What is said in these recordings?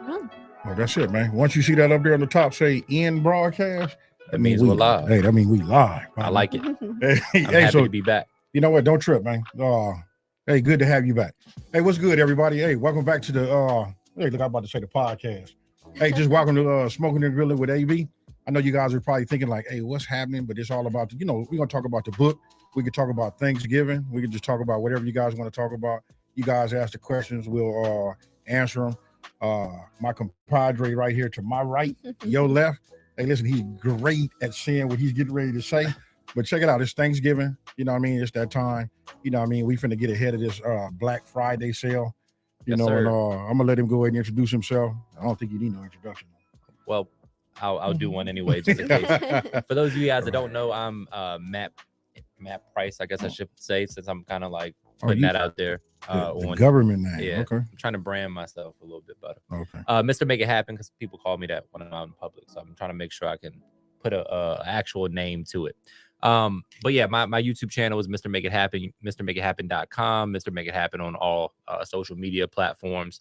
Oh. Well, that's it, man. Once you see that up there on the top, say "in broadcast," that means we're live. Hey, that means we live. I like it. I'm happy to be back. You know what? Don't trip, man. Hey, good to have you back. Hey, what's good, everybody? Hey, welcome back to the hey, look, I'm about to say the podcast. Hey, just welcome to Smoking and Grillin with AB. I know you guys are probably thinking like, hey, what's happening? But it's all about, we're going to talk about the book. We can talk about Thanksgiving. We can just talk about whatever you guys want to talk about. You guys ask the questions, we'll answer them. My compadre right here to my right, your left. Hey, listen, he's great at saying what he's getting ready to say. But check it out. It's Thanksgiving. You know what I mean? It's that time. You know what I mean? We finna get ahead of this Black Friday sale. And I'm going to let him go ahead and introduce himself. I don't think you need no introduction. Well, I'll do one anyway, just in case. For those of you guys that don't know, I'm Matt Price, I guess I should say, since I'm kind of like putting that out there. On government name. Yeah, okay. I'm trying to brand myself a little bit better. Okay. Mr. Make It Happen, because people call me that when I'm out in public. So I'm trying to make sure I can put a actual name to it. But yeah, my YouTube channel is Mr. Make It Happen, MrMakeItHappen.com, Mr. Make It Happen on all social media platforms.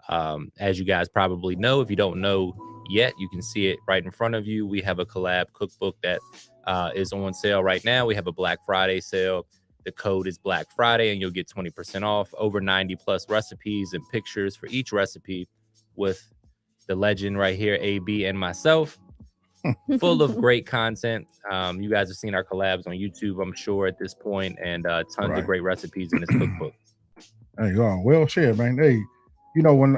As you guys probably know, if you don't know yet, you can see it right in front of you. We have a collab cookbook that is on sale right now. We have a Black Friday sale. The code is Black Friday, and you'll get 20% off. Over 90 plus recipes and pictures for each recipe with the legend right here, AB, and myself. Full of great content. You guys have seen our collabs on YouTube, I'm sure, at this point, and tons of great recipes in this cookbook. Hey, well said, man. Hey, when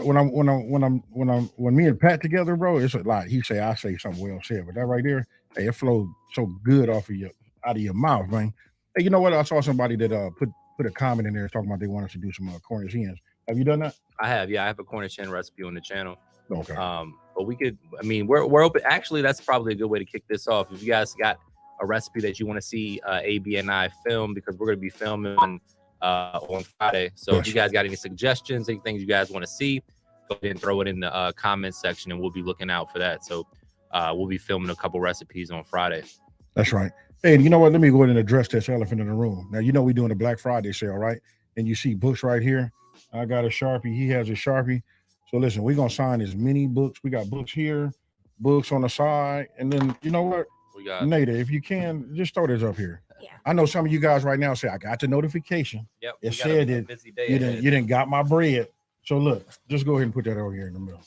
me and Pat together, bro, it's a lot. He say, I say something well said, but that right there, hey, it flowed so good out of your mouth, man. Hey, you know what? I saw somebody that put a comment in there talking about they want us to do some Cornish hens. Have you done that? I have, yeah. I have a Cornish hen recipe on the channel. Okay. But we could, we're open. Actually, that's probably a good way to kick this off. If you guys got a recipe that you want to see AB and I film, because we're going to be filming on Friday. So if you guys got any suggestions, any things you guys want to see, go ahead and throw it in the comments section, and we'll be looking out for that. So we'll be filming a couple recipes on Friday. That's right. Hey, you know what? Let me go ahead and address this elephant in the room. Now, we're doing a Black Friday sale, right? And you see books right here. I got a Sharpie. He has a Sharpie. So listen, we're going to sign as many books. We got books here, books on the side. And then, you know what? We got Nada, if you can, just throw this up here. Yeah. I know some of you guys right now say, I got the notification. Yep. It said that you didn't got my bread. So look, just go ahead and put that over here in the middle.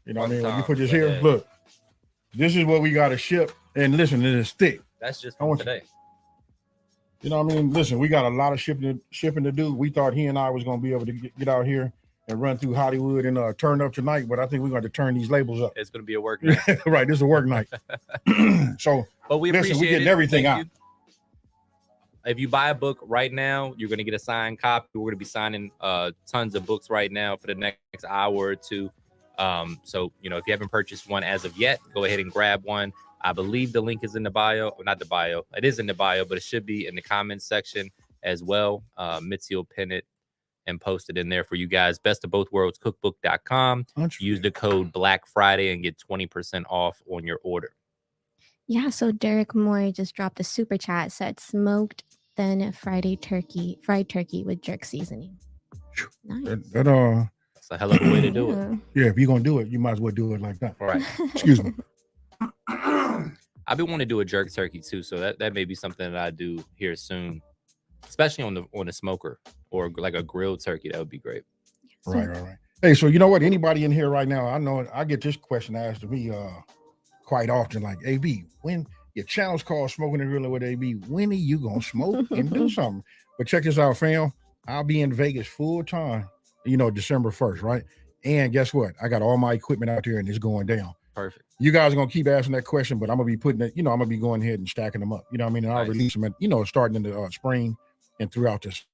You know what I mean? When you put this here, look, this is what we got to ship. And listen, it is thick. That's just for today. You know what I mean? Listen, we got a lot of shipping to do. We thought he and I was going to be able to get out here and run through Hollywood and turn up tonight, but I think we're going to turn these labels up. It's going to be a work night. Right, this is a work night. So, but we appreciate we're getting everything out. If you buy a book right now, you're going to get a signed copy. We're going to be signing tons of books right now for the next hour or two. So, if you haven't purchased one as of yet, go ahead and grab one. I believe the link is in the bio, or not the bio. It is in the bio, but it should be in the comments section as well. Mitzi will pin it and post it in there for you guys. Best of Both Worlds Cookbook.com. Use the code Black Friday and get 20% off on your order. Yeah, so Derek Moore just dropped a super chat, said smoked then fried turkey with jerk seasoning. Nice. That's a hell of a way to do it. Yeah, if you're gonna do it, you might as well do it like that. All right. Excuse me. I've been wanting to do a jerk turkey too, so that may be something that I do here soon, especially on the smoker or like a grilled turkey. That would be great. Right. Hey, so you know what? Anybody in here right now? I know I get this question asked to me quite often, like, AB, when your channel's called Smoking and Grillin with AB, when are you gonna smoke and do something? But check this out, fam. I'll be in Vegas full time, December 1st, right? And guess what? I got all my equipment out there and it's going down. Perfect. You guys are gonna keep asking that question, but I'm gonna be putting it, I'm gonna be going ahead and stacking them up. You know what I mean? And I'll release them at, starting in the spring and throughout this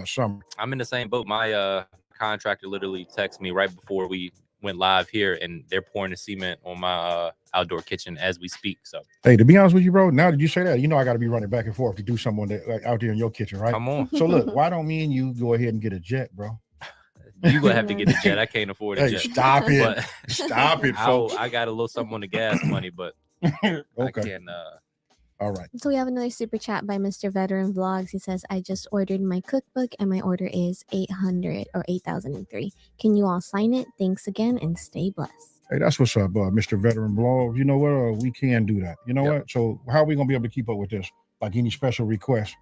summer. I'm in the same boat. My contractor literally texted me right before we went live here, and they're pouring the cement on my outdoor kitchen as we speak. So, hey, to be honest with you, bro, now that you say that, I got to be running back and forth to do something out there in your kitchen, right? Come on. So look, why don't me and you go ahead and get a jet, bro? You gonna have to get a jet. I can't afford a jet. Stop it. Stop it, folks. I got a little something on the gas money, but okay. I can All right. So we have another super chat by Mr. Veteran Vlogs. He says, I just ordered my cookbook and my order is 800 or 8003. Can you all sign it? Thanks again and stay blessed. Hey, that's what's up, Mr. Veteran Blog. You know what? We can do that. You know what? So how are we gonna be able to keep up with this? Like any special requests?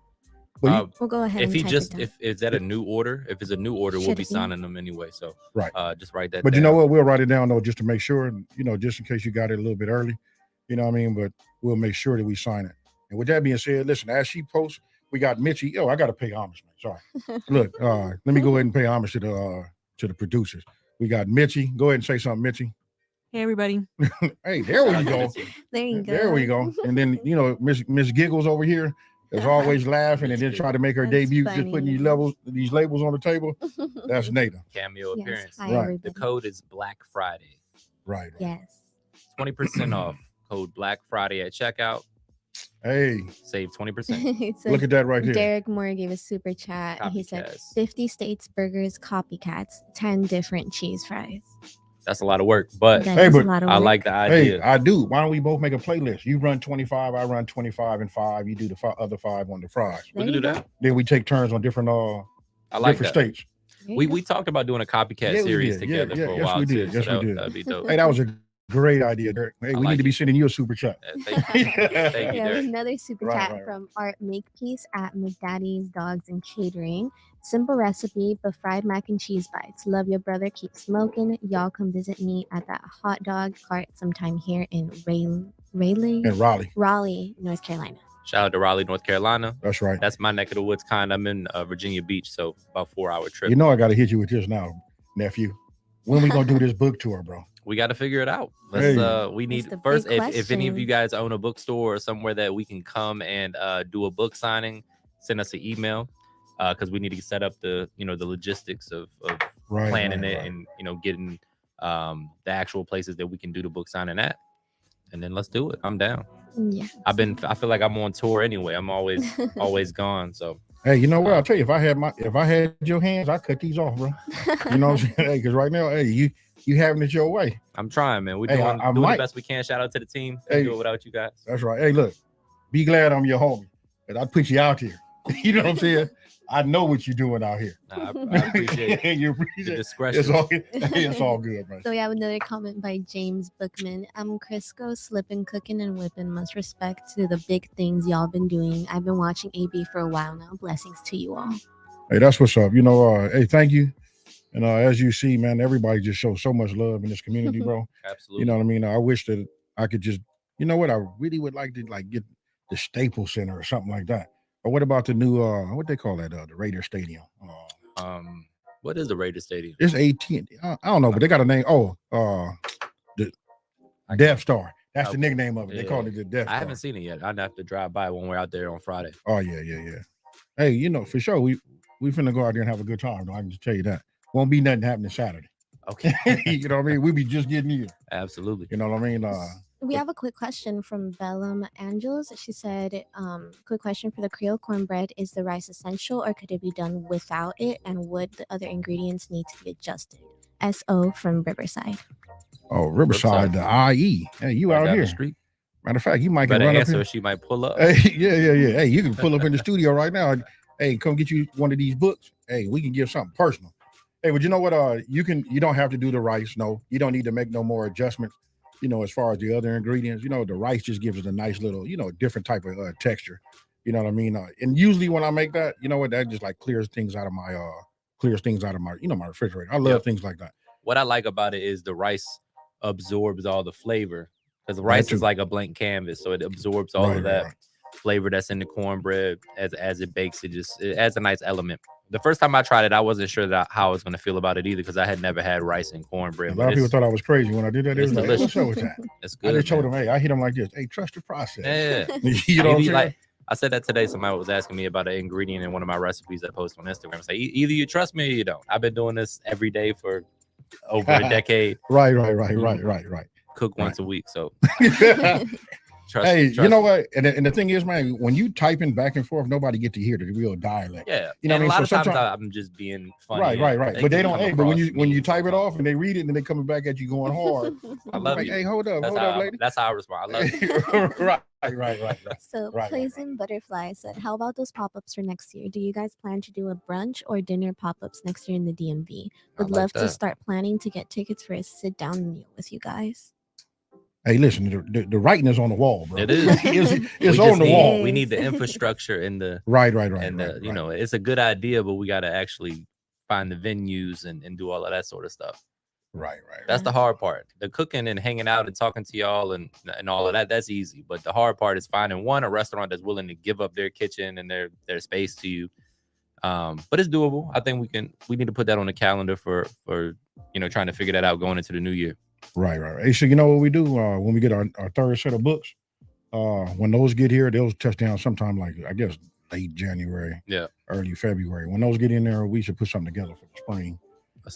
We'll go ahead if and he type just it down. if is that a new order? If it's a new order, we'll Should be it be? signing them anyway. So right. Just write that But down. you know what? We'll write it down though, just to make sure. You know, just in case you got it a little bit early. You know what I mean? But we'll make sure that we sign it. And with that being said, listen, as she posts, we got Mitchie. Yo, I gotta pay homage, man. Sorry. Look, let me go ahead and pay homage to the producers. We got Mitchie. Go ahead and say something, Mitchie. Hey everybody. Hey, there we go. There you go. There we go. And then you know, Miss Giggles over here is always laughing and then try to make her That's debut, funny. just putting these labels on the table. That's Nada. Cameo Yes, appearance. hi, Right. everybody. The code is Black Friday. Right. Yes. 20% off. Code Black Friday at checkout. Hey, Save 20%. So look at that right there. Derek Moore gave a super chat. And he said, Copycats. 50 states burgers, copycats, 10 different cheese fries. That's a lot of work, but That Hey, is but a lot of I work. like the Hey, idea. I do. Why don't we both make a playlist? You run 25, I run 25 and 5. You do the other 5 on the fries. We There can you do go. that. Then we take turns on different I like different that. states. There you We go. we talked about doing a copycat Yeah, we series did. Yeah, together yeah, for a yes, while we did. too. Yes, so we did. that'd be dope. Hey, that was a great idea, Derek. Hey, I we like need to be it. sending you a super chat. Thank you. Thank We you, have Derek. another super Right, chat right, right. from Art Makepeace at McDaddy's Dogs and Catering. Simple recipe, but fried mac and cheese bites. Love your brother. Keep smoking. Y'all come visit me at that hot dog cart sometime here in And Raleigh, North Carolina. Shout out to Raleigh, North Carolina. That's right. That's my neck of the woods. I'm in Virginia Beach, so about 4-hour trip. You know I got to hit you with this now, nephew. When we gonna do this book tour, bro? We got to figure it out. Hey. We need the first big if any of question. you guys own a bookstore or somewhere that we can come and do a book signing, send us an email because we need to set up the the logistics of Right, planning right, it right. and getting the actual places that we can do the book signing at, and then let's do it. I'm down. Yeah. I feel like I'm on tour anyway. I'm always gone. So Hey, you know what? I'll tell you, if I had your hands, I'd cut these off, bro. You know what I'm saying? Hey, because right now, hey, you having it your way. I'm trying, man. We're Hey, doing I the might- best we can. Shout out to the team. Hey. Can't do it without you guys. That's right. Hey, look, be glad I'm your homie. And I put you out here. You know what I'm saying? I know what you're doing out here. Nah, I appreciate You the appreciate discretion. it's all good, man. So we have another comment by James Bookman. I'm Crisco, slipping, cooking, and whipping. Much respect to the big things y'all been doing. I've been watching AB for a while now. Blessings to you all. Hey, that's what's up. You know, hey, thank you. And as you see, man, everybody just shows so much love in this community, bro. Absolutely. You know what I mean? I wish that I could just, you know what? I really would like to get the Staples Center or something like that. Or what about the new what they call that? The Raider Stadium. What is the Raiders Stadium? It's 18. I don't know, but they got a name. Oh, the Death Star. That's the Okay. nickname of it. They call it the Death Star. I haven't seen it yet. I'd have to drive by when we're out there on Friday. Oh yeah. Hey, you know, for sure, we finna go out there and have a good time. Though. I can just tell you that. Won't be nothing happening Saturday. Okay. You know what I mean? We be just getting in. Absolutely. You know what I mean? We have a quick question from Bellum Angels. She said, quick question for the Creole cornbread. Is the rice essential or could it be done without it? And would the other ingredients need to be adjusted? SO from Riverside. Oh, Riverside, the IE. Hey, you Right out down here. the street. Matter of fact, you might get Better run up answer. here. She might pull up. Hey, yeah. Hey, you can pull up in the studio right now. Hey, come get you one of these books. Hey, we can give something personal. Hey, but you know what? You don't have to do the rice. No, you don't need to make no more adjustments. You know, as far as the other ingredients, you know, the rice just gives it a nice little, you know, different type of texture. You know what I mean? And usually when I make that, you know what, that just like clears things out of my, my refrigerator. I love things like that. What I like about it is the rice absorbs all the flavor because the rice is like a blank canvas, so it absorbs all of that flavor that's in the cornbread as it bakes. It adds a nice element. The first time I tried it, I wasn't sure how I was going to feel about it either because I had never had rice and cornbread. A lot of people thought I was crazy when I did that. It was like, hey, what's up with that? It's good. I just told them, hey, I hit them like this. Hey, trust the process. Yeah. You know what I'm saying? Like, I said that today. Somebody was asking me about an ingredient in one of my recipes I post on Instagram. Say, either you trust me or you don't. I've been doing this every day for over a decade. Right. Cook once a week. So Hey, you trust know me. what? And the thing is, man, when you typing back and forth, nobody get to hear the real dialect. Yeah, You know and what I mean? a lot So of times sometimes, I'm just being funny. right. and But it they can don't. come Hey, but when across you mean type it sometimes. off and they read it and then they coming back at you going hard, I love like, you. hey, hold up, lady. That's how I respond. I love you. Right. So Right. Poison Butterfly said, "How about those pop-ups for next year? Do you guys plan to do a brunch or dinner pop-ups next year in the DMV? I Would like love to that. start planning to get tickets for a sit-down meal with you guys." Hey, listen, the writing is on the wall, bro. It is. It's on the wall. We need the infrastructure and the Right. you know, it's a good idea, but we got to actually find the venues and do all of that sort of stuff. Right. That's the hard part. The cooking and hanging out and talking to y'all and all of that, that's easy. But the hard part is finding a restaurant that's willing to give up their kitchen and their space to you. But it's doable. I think we need to put that on the calendar for trying to figure that out going into the new year. Right. Hey, so you know what we do when we get our third set of books? When those get here, they'll touch down sometime like I guess late January, early February. When those get in there, we should put something together for the spring.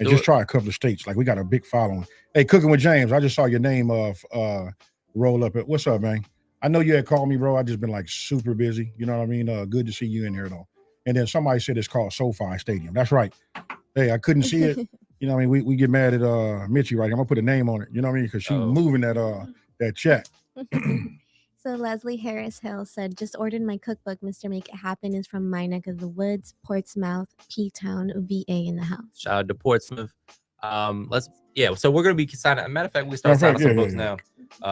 And just try a couple of states. Like we got a big following. Hey, Cooking with James, I just saw your name roll up. What's up, man? I know you had called me, bro. I just been like super busy. You know what I mean? Good to see you in here though. And then somebody said it's called SoFi Stadium. That's right. Hey, I couldn't see it. You know what I mean? We get mad at Mitchie, right? I'm gonna put a name on it. You know what I mean? Because she moving that chat. So Leslie Harris Hill said, "Just ordered my cookbook. Mr. Make It Happen is from my neck of the woods, Portsmouth, P-Town, VA in the house." Shout out to Portsmouth. So we're gonna be signing. Matter of fact, we start signing some books now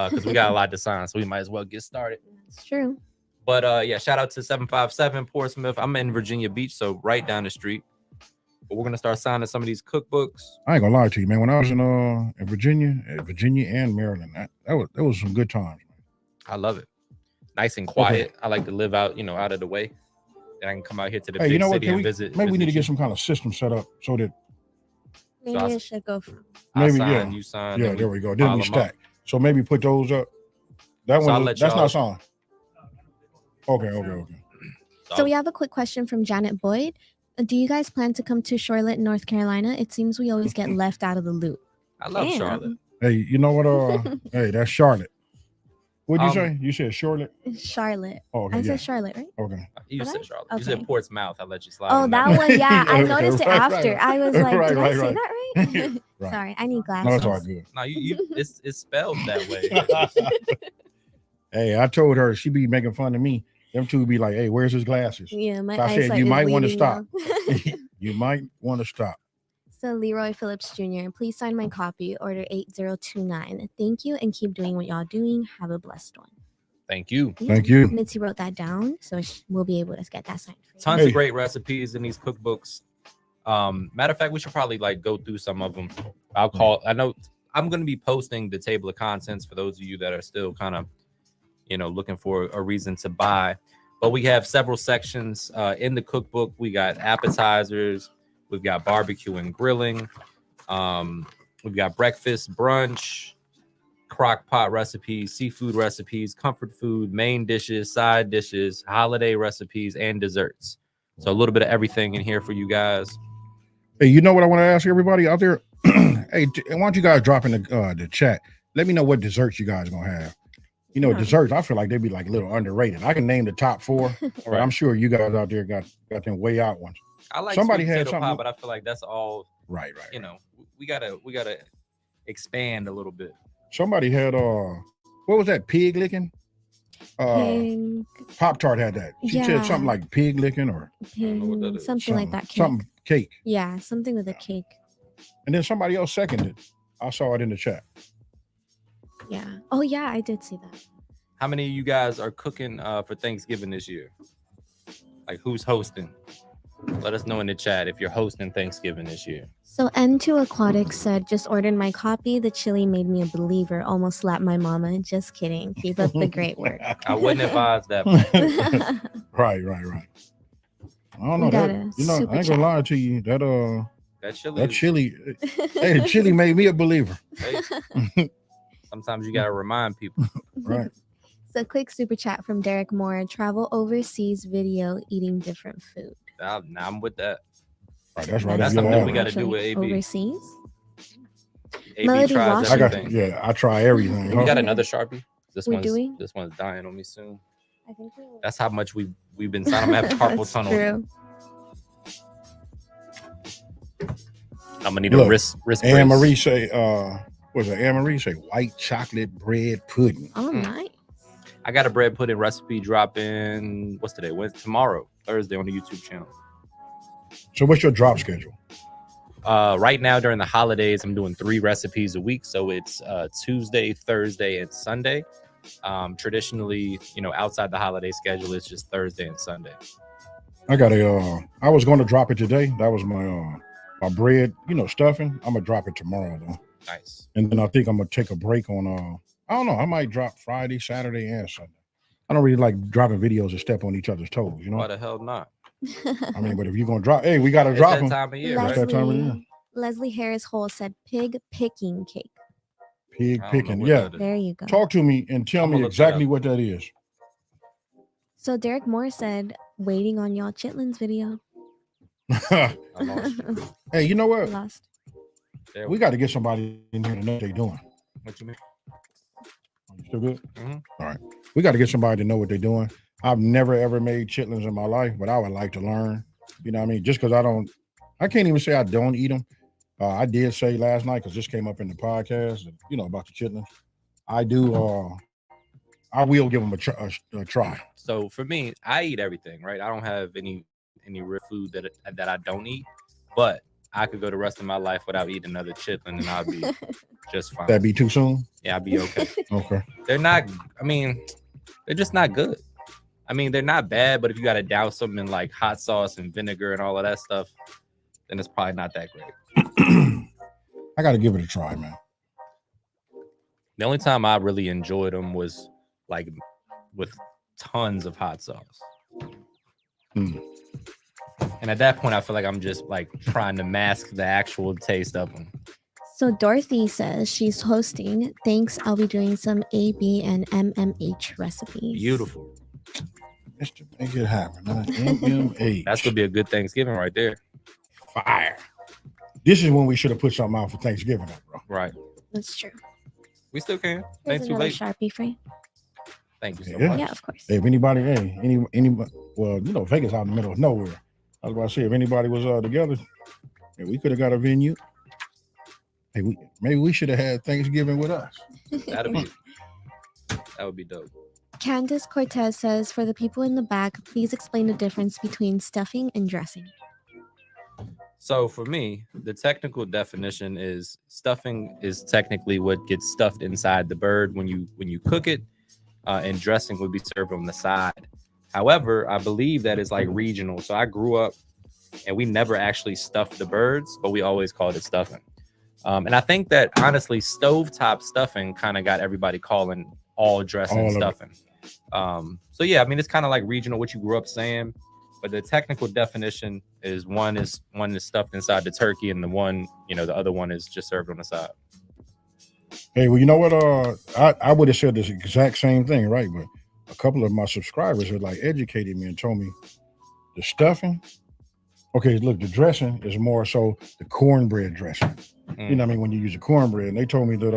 because we got a lot to sign, so we might as well get started. It's true. But shout out to 757 Portsmouth. I'm in Virginia Beach, so right down the street. But we're gonna start signing some of these cookbooks. I ain't gonna lie to you, man. When I was in Virginia and Maryland, that was some good times. I love it. Nice and quiet. Okay. I like to live out, out of the way. And I can come out here to the big city and visit. Maybe we need to get some kind of system set up so that maybe it should go from you sign. Yeah, there we go. Then we stack. So maybe put those up. That one that's not signed. Okay. So we have a quick question from Janet Boyd. Do you guys plan to come to Charlotte, North Carolina? It seems we always get left out of the loop. I love Charlotte. Hey, you know what? Hey, that's Charlotte. What did you say? You said Charlotte? Charlotte. Oh, okay, I said Charlotte, right? Okay. You said Charlotte. Okay. You said Portsmouth. I'll let you slide. Oh, that one. Yeah, I noticed it after. I was like, did I say that right? Sorry, I need glasses. No, it's all good. No, it's spelled that way. Hey, I told her she'd be making fun of me. Them two would be like, hey, where's his glasses? Yeah, my I said, you might want to stop. You might want to stop. So Leroy Phillips Jr., please sign my copy, order 8029. Thank you and keep doing what y'all doing. Have a blessed one. Thank you. Yeah. Thank you. Mitzi wrote that down, so we'll be able to get that signed for you. Tons of great recipes in these cookbooks. Matter of fact, we should probably go through some of them. I know I'm going to be posting the table of contents for those of you that are still kind of, looking for a reason to buy. But we have several sections in the cookbook. We got appetizers. We've got barbecue and grilling. We've got breakfast, brunch, crock pot recipes, seafood recipes, comfort food, main dishes, side dishes, holiday recipes, and desserts. So a little bit of everything in here for you guys. Hey, you know what I want to ask everybody out there? Hey, why don't you guys drop in the chat? Let me know what desserts you guys are going to have. Desserts, I feel like they'd be like a little underrated. I can name the top 4, but I'm sure you guys out there got them way out ones. I like somebody sweet had potato something, pie, but I feel like that's all right. We gotta expand a little bit. Somebody had what was that, pig licking? Pop-Tart had that. She said something like pig licking or something like that. Cake. Something cake. Yeah, something with a cake. And then somebody else seconded. I saw it in the chat. Yeah. Oh yeah, I did see that. How many of you guys are cooking for Thanksgiving this year? Like who's hosting? Let us know in the chat if you're hosting Thanksgiving this year. So N2 Aquatics said, just ordered my copy. The chili made me a believer. Almost slapped my mama. Just kidding. Keep up the great work. I wouldn't advise that. Right. I don't know that. I ain't gonna lie to you. That chili. Hey, the chili made me a believer. Hey. Sometimes you gotta remind people. Right. So quick super chat from Derek Moore. Travel overseas video eating different food. Now I'm with that. Right, that's right. That's something we got to do with AB. Overseas? AB tries everything. I try everything. You got another Sharpie? This one's dying on me soon. I think That's how much we've been signing. I'm gonna have carpal tunnel. True. I'm gonna need a wrist brace. Anne Marie say, Anne Marie say white chocolate bread pudding. Oh, nice. I got a bread pudding recipe dropping. What's today? Tomorrow, Thursday on the YouTube channel. So what's your drop schedule? Right now during the holidays, I'm doing 3 recipes a week. So it's Tuesday, Thursday, and Sunday. Traditionally, outside the holiday schedule, it's just Thursday and Sunday. I got I was going to drop it today. That was my bread, stuffing. I'm gonna drop it tomorrow though. Nice. And then I think I'm gonna take a break on I don't know. I might drop Friday, Saturday, and Sunday. I don't really like dropping videos and step on each other's toes, Why the hell not? I mean, but if you're gonna drop, hey, we gotta drop them. Time of year, right? That time of year. Leslie Harris Hole said pig picking cake. Pig picking, yeah. There you go. Talk to me and tell me exactly what that is. So Derek Moore said, waiting on y'all chitlins video. Hey, you know what? Lost. We got to get somebody in here to know what they're doing. What you mean? Still good? All right. We got to get somebody to know what they're doing. I've never ever made chitlins in my life, but I would like to learn. You know what I mean? Just because I can't even say I don't eat them. I did say last night, because this came up in the podcast, about the chitlins. I will give them a try. So for me, I eat everything, right? I don't have any real food that I don't eat, but I could go the rest of my life without eating another chitlin and I'll be just fine. That'd be too soon? Yeah, I'd be okay. Okay. They're just not good. They're not bad, but if you got to douse them in like hot sauce and vinegar and all of that stuff, then it's probably not that great. I got to give it a try, man. The only time I really enjoyed them was like with tons of hot sauce. And at that point, I feel like I'm just like trying to mask the actual taste of them. So Dorothy says she's hosting. Thanks. I'll be doing some AB and MMH recipes. Beautiful. Mr. Make it happen. MMH. That's going to be a good Thanksgiving right there. Fire. This is when we should have put something out for Thanksgiving, bro. Right. That's true. We still can. There's Thanks too another late. Sharpie for you. Thank you so much. Yeah, of course. Hey, if anybody, anybody, well, Vegas out in the middle of nowhere. I was about to say, if anybody was together, we could have got a venue. Hey, maybe we should have had Thanksgiving with us. That would be dope. Candace Cortez says, for the people in the back, please explain the difference between stuffing and dressing. So for me, the technical definition is stuffing is technically what gets stuffed inside the bird when you cook it, and dressing would be served on the side. However, I believe that is like regional. So I grew up and we never actually stuffed the birds, but we always called it stuffing. And I think that honestly, stovetop stuffing kind of got everybody calling all dressing stuffing. So yeah, it's kind of like regional, what you grew up saying. But the technical definition is one is stuffed inside the turkey, and the other one is just served on the side. Hey, well, you know what? I would have said this exact same thing, right? But a couple of my subscribers had educated me and told me the stuffing. Okay, look, the dressing is more so the cornbread dressing. You know what I mean? When you use the cornbread, and they told me that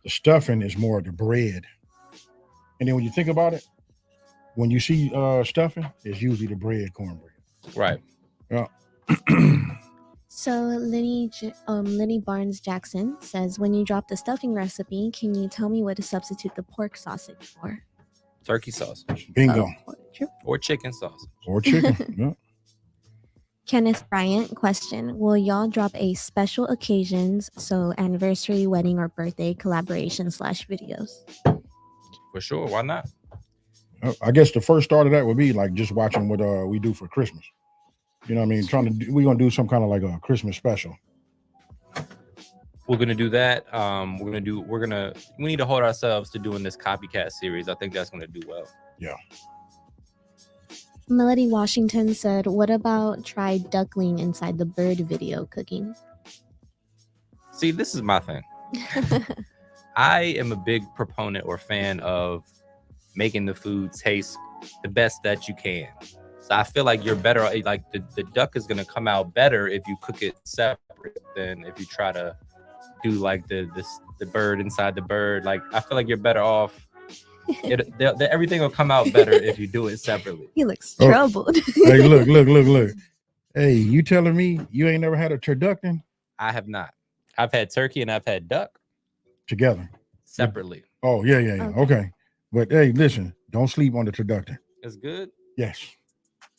the stuffing is more the bread. And then when you think about it, when you see stuffing, it's usually the bread cornbread. Right. Yeah. So Lenny Barnes Jackson says, when you drop the stuffing recipe, can you tell me what to substitute the pork sausage for? Turkey sausage. Bingo. Or chicken sausage. Or chicken. Yeah. Kenneth Bryant, question, will y'all drop a special occasions, so anniversary, wedding, or birthday collaboration /videos? For sure. Why not? I guess the first start of that would be like just watching what we do for Christmas. You know what I mean? We're going to do some kind of like a Christmas special. We're going to do that. We need to hold ourselves to doing this copycat series. I think that's going to do well. Yeah. Melody Washington said, what about try duckling inside the bird video cooking? See, this is my thing. I am a big proponent or fan of making the food taste the best that you can. So I feel like you're better, like the duck is going to come out better if you cook it separate than if you try to do like the bird inside the bird. Like, I feel like you're better off Everything will come out better if you do it separately. He looks Oh. troubled. Hey, look. Hey, you telling me you ain't never had a turducken I have not. I've had turkey and I've had duck together? separately. Oh, yeah. Okay. But hey, listen, don't sleep on the turducken. It's good. Yes.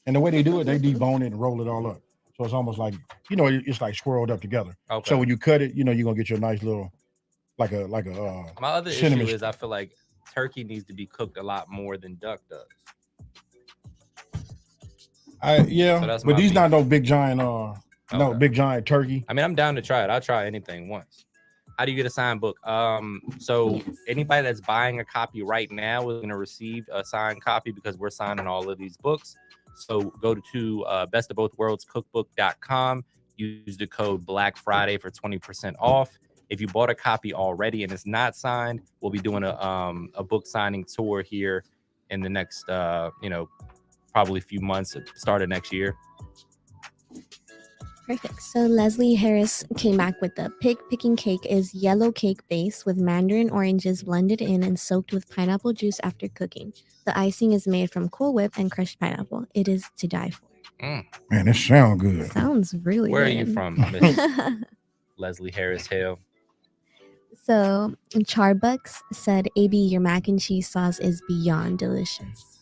And the way they do it, they debone it and roll it all up. So it's almost like, it's like swirled up together. Okay. So when you cut it, you're gonna get your nice little like a My other cinnamon issue is I feel like turkey needs to be cooked a lot more than duck does. So but these beef. not no big giant big giant turkey. I mean, I'm down to try it. I'll try anything once. How do you get a signed book? So anybody that's buying a copy right now is going to receive a signed copy because we're signing all of these books. So go to bestofbothworldscookbook.com. Use the code Black Friday for 20% off. If you bought a copy already and it's not signed, we'll be doing a book signing tour here in the next probably a few months, start of next year. Perfect. So Leslie Harris came back with the picking cake is yellow cake base with mandarin oranges blended in and soaked with pineapple juice after cooking. The icing is made from Cool Whip and crushed pineapple. It is to die for. Man, this sounds good. Sounds really Where good. are you from, Miss Leslie Harris Hale? So Charbucks said, AB, your mac and cheese sauce is beyond delicious.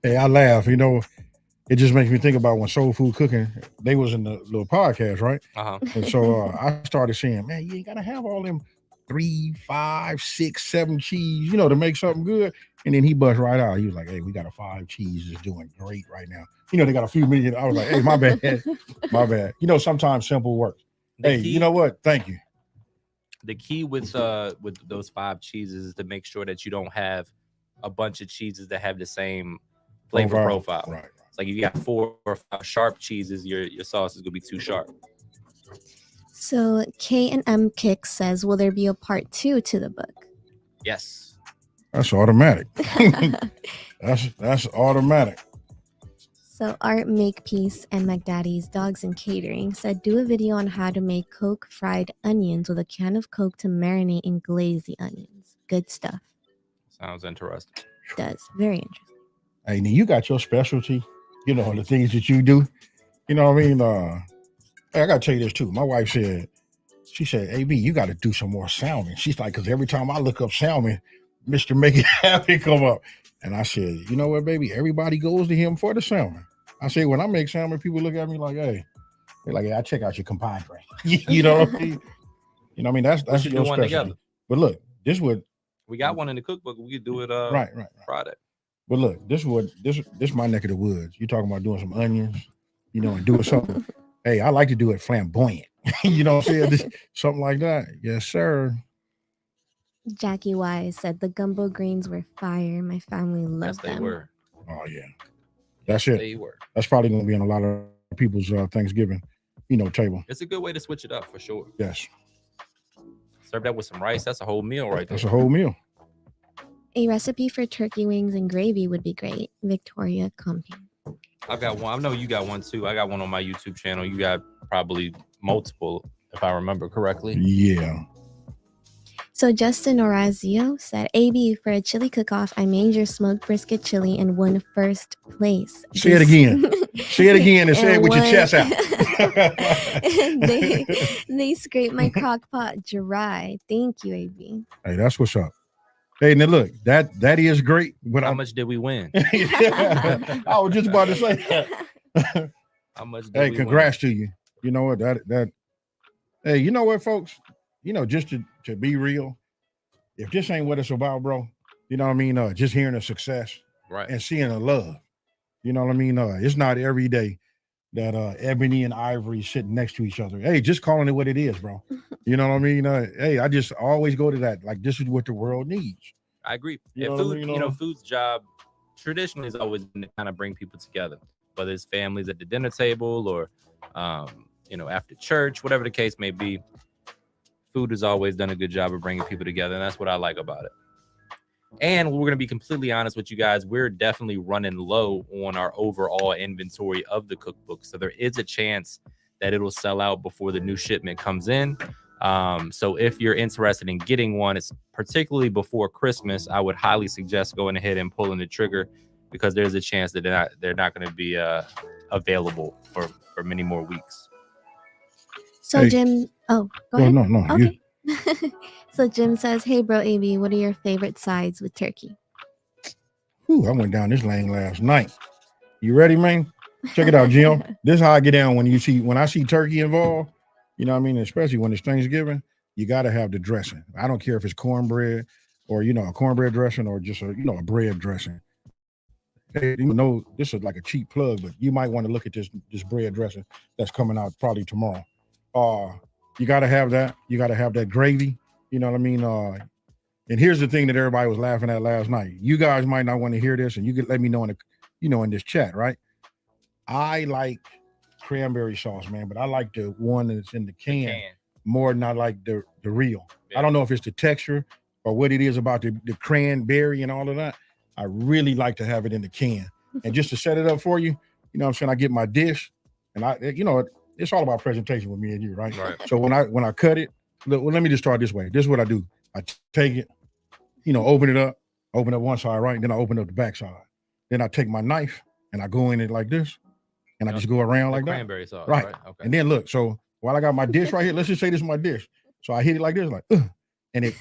Hey, I laugh. It just makes me think about when Soul Food Cooking, they was in the little podcast, right? Uh-huh. And so I started saying, man, you ain't gotta have all them 3, 5, 6, 7 cheese, to make something good. And then he bust right out. He was like, hey, we got a 5 cheese is doing great right now. They got a few million. I was like, hey, my bad. My bad. Sometimes simple works. You know what? Thank you. The key with those 5 cheeses is to make sure that you don't have a bunch of cheeses that have the same flavor profile. Right. It's like you got 4 or 5 sharp cheeses, your sauce is gonna be too sharp. So K&M Kick says, will there be a part 2 to the book? Yes. That's automatic. That's automatic. So Art Makepeace and McDaddy's Dogs and Catering said, do a video on how to make Coke fried onions with a can of Coke to marinate and glaze the onions. Good stuff. Sounds interesting. Does. Very interesting. Hey, now you got your specialty, the things that you do. You know what I mean? Hey, I got to tell you this too. My wife said, AB, you got to do some more salmon. She's like, because every time I look up salmon, Mr. Make It Happen come up. And I said, you know what, baby? Everybody goes to him for the salmon. I say, when I make salmon, people look at me like, hey, they're like, yeah, I check out your compadre. You know what I mean? You know what I mean? That's your one specialty. together. But look, this would. We got one in the cookbook. We could do it right. Friday. But look, this my neck of the woods. You talking about doing some onions, and doing something. Hey, I like to do it flamboyant. You know what I'm saying? Something like that. Yes, sir. Jackie Wise said the gumbo greens were fire. My family loved them. They were. Oh yeah, that's it. They were. That's probably going to be on a lot of people's Thanksgiving, table. It's a good way to switch it up for sure. Yes. Serve that with some rice. That's a whole meal right there. That's a whole meal. A recipe for turkey wings and gravy would be great. Victoria Comping. I got one. I know you got one too. I got one on my YouTube channel. You got probably multiple, if I remember correctly. Yeah. So Justin Orazio said, AB, for a chili cook-off, I made your smoked brisket chili and won first place. Say it again. Say it again and say it with your chest out. they scraped my crock pot dry. Thank you, AB. Hey, that's what's up. Hey, now look, that is great. But how much did we win? I was just about to say that. How much did hey, we congrats win? to you. You know what? That hey, you know what, folks? Just to be real, if this ain't what it's about, bro, you know what I mean? Just hearing the success right and seeing the love. You know what I mean? It's not every day that Ebony and Ivory sitting next to each other. Hey, just calling it what it is, bro. You know what I mean? Hey, I just always go to that. Like, this is what the world needs. I agree. Food's job traditionally has always been to kind of bring people together, whether it's families at the dinner table or, after church, whatever the case may be. Food has always done a good job of bringing people together, and that's what I like about it. And we're going to be completely honest with you guys. We're definitely running low on our overall inventory of the cookbook. So there is a chance that it'll sell out before the new shipment comes in. So if you're interested in getting one, it's particularly before Christmas, I would highly suggest going ahead and pulling the trigger, because there's a chance that they're not going to be available for many more weeks. So Hey. Jim, go Well, ahead. no. Okay. So Jim says, "Hey, bro, AB, what are your favorite sides with turkey?" I went down this lane last night. You ready, man? Check it out, Jim. This is how I get down when I see turkey involved. You know what I mean? Especially when it's Thanksgiving, you got to have the dressing. I don't care if it's cornbread or, a cornbread dressing or just a bread dressing. Hey, this is like a cheap plug, but you might want to look at this bread dressing that's coming out probably tomorrow. You got to have that. You got to have that gravy. You know what I mean? And here's the thing that everybody was laughing at last night. You guys might not want to hear this, and you can let me know in this chat, right? I like cranberry sauce, man, but I like the one that's in the can more than I like the real. Yeah. I don't know if it's the texture or what it is about the cranberry and all of that. I really like to have it in the can. And just to set it up for you, you know what I'm saying? I get my dish, and it's all about presentation with me and you, right? So when I cut it, let me just start this way. This is what I do. I take it, open it up one side, right? And then I open up the back side. Then I take my knife and I go in it like this, and I just go around like that. Cranberry sauce, right? Okay. And then look, so while I got my dish right here, let's just say this is my dish. So I hit it like this, like, and it,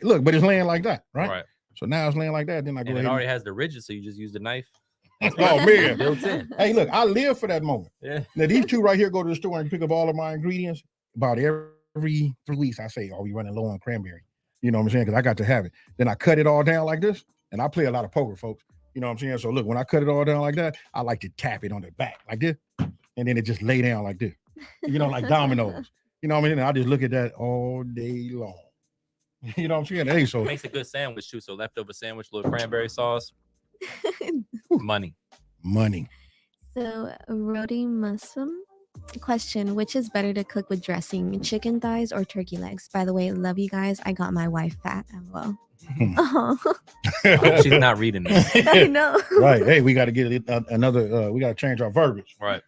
look, but it's laying like that, right? So now it's laying like that. Then I go ahead. It already has the ridges, so you just use the knife. Oh man, built in. Hey, look, I live for that moment. Yeah. Now these two right here go to the store and pick up all of my ingredients. About every 3 weeks, I say, "Are we running low on cranberry?" You know what I'm saying? Because I got to have it. Then I cut it all down like this, and I play a lot of poker, folks. You know what I'm saying? So look, when I cut it all down like that, I like to tap it on the back like this, and then it just lay down like this. Like dominoes. You know what I mean? And I just look at that all day long. You know what I'm saying? Hey, so it makes a good sandwich too. So leftover sandwich, little cranberry sauce. Money. So Rody Muslim question: which is better to cook with dressing, chicken thighs or turkey legs? By the way, love you guys. I got my wife fat as well. I hope she's not reading this. I know. Right. Hey, we got to get another. We got to change our verbiage. Right.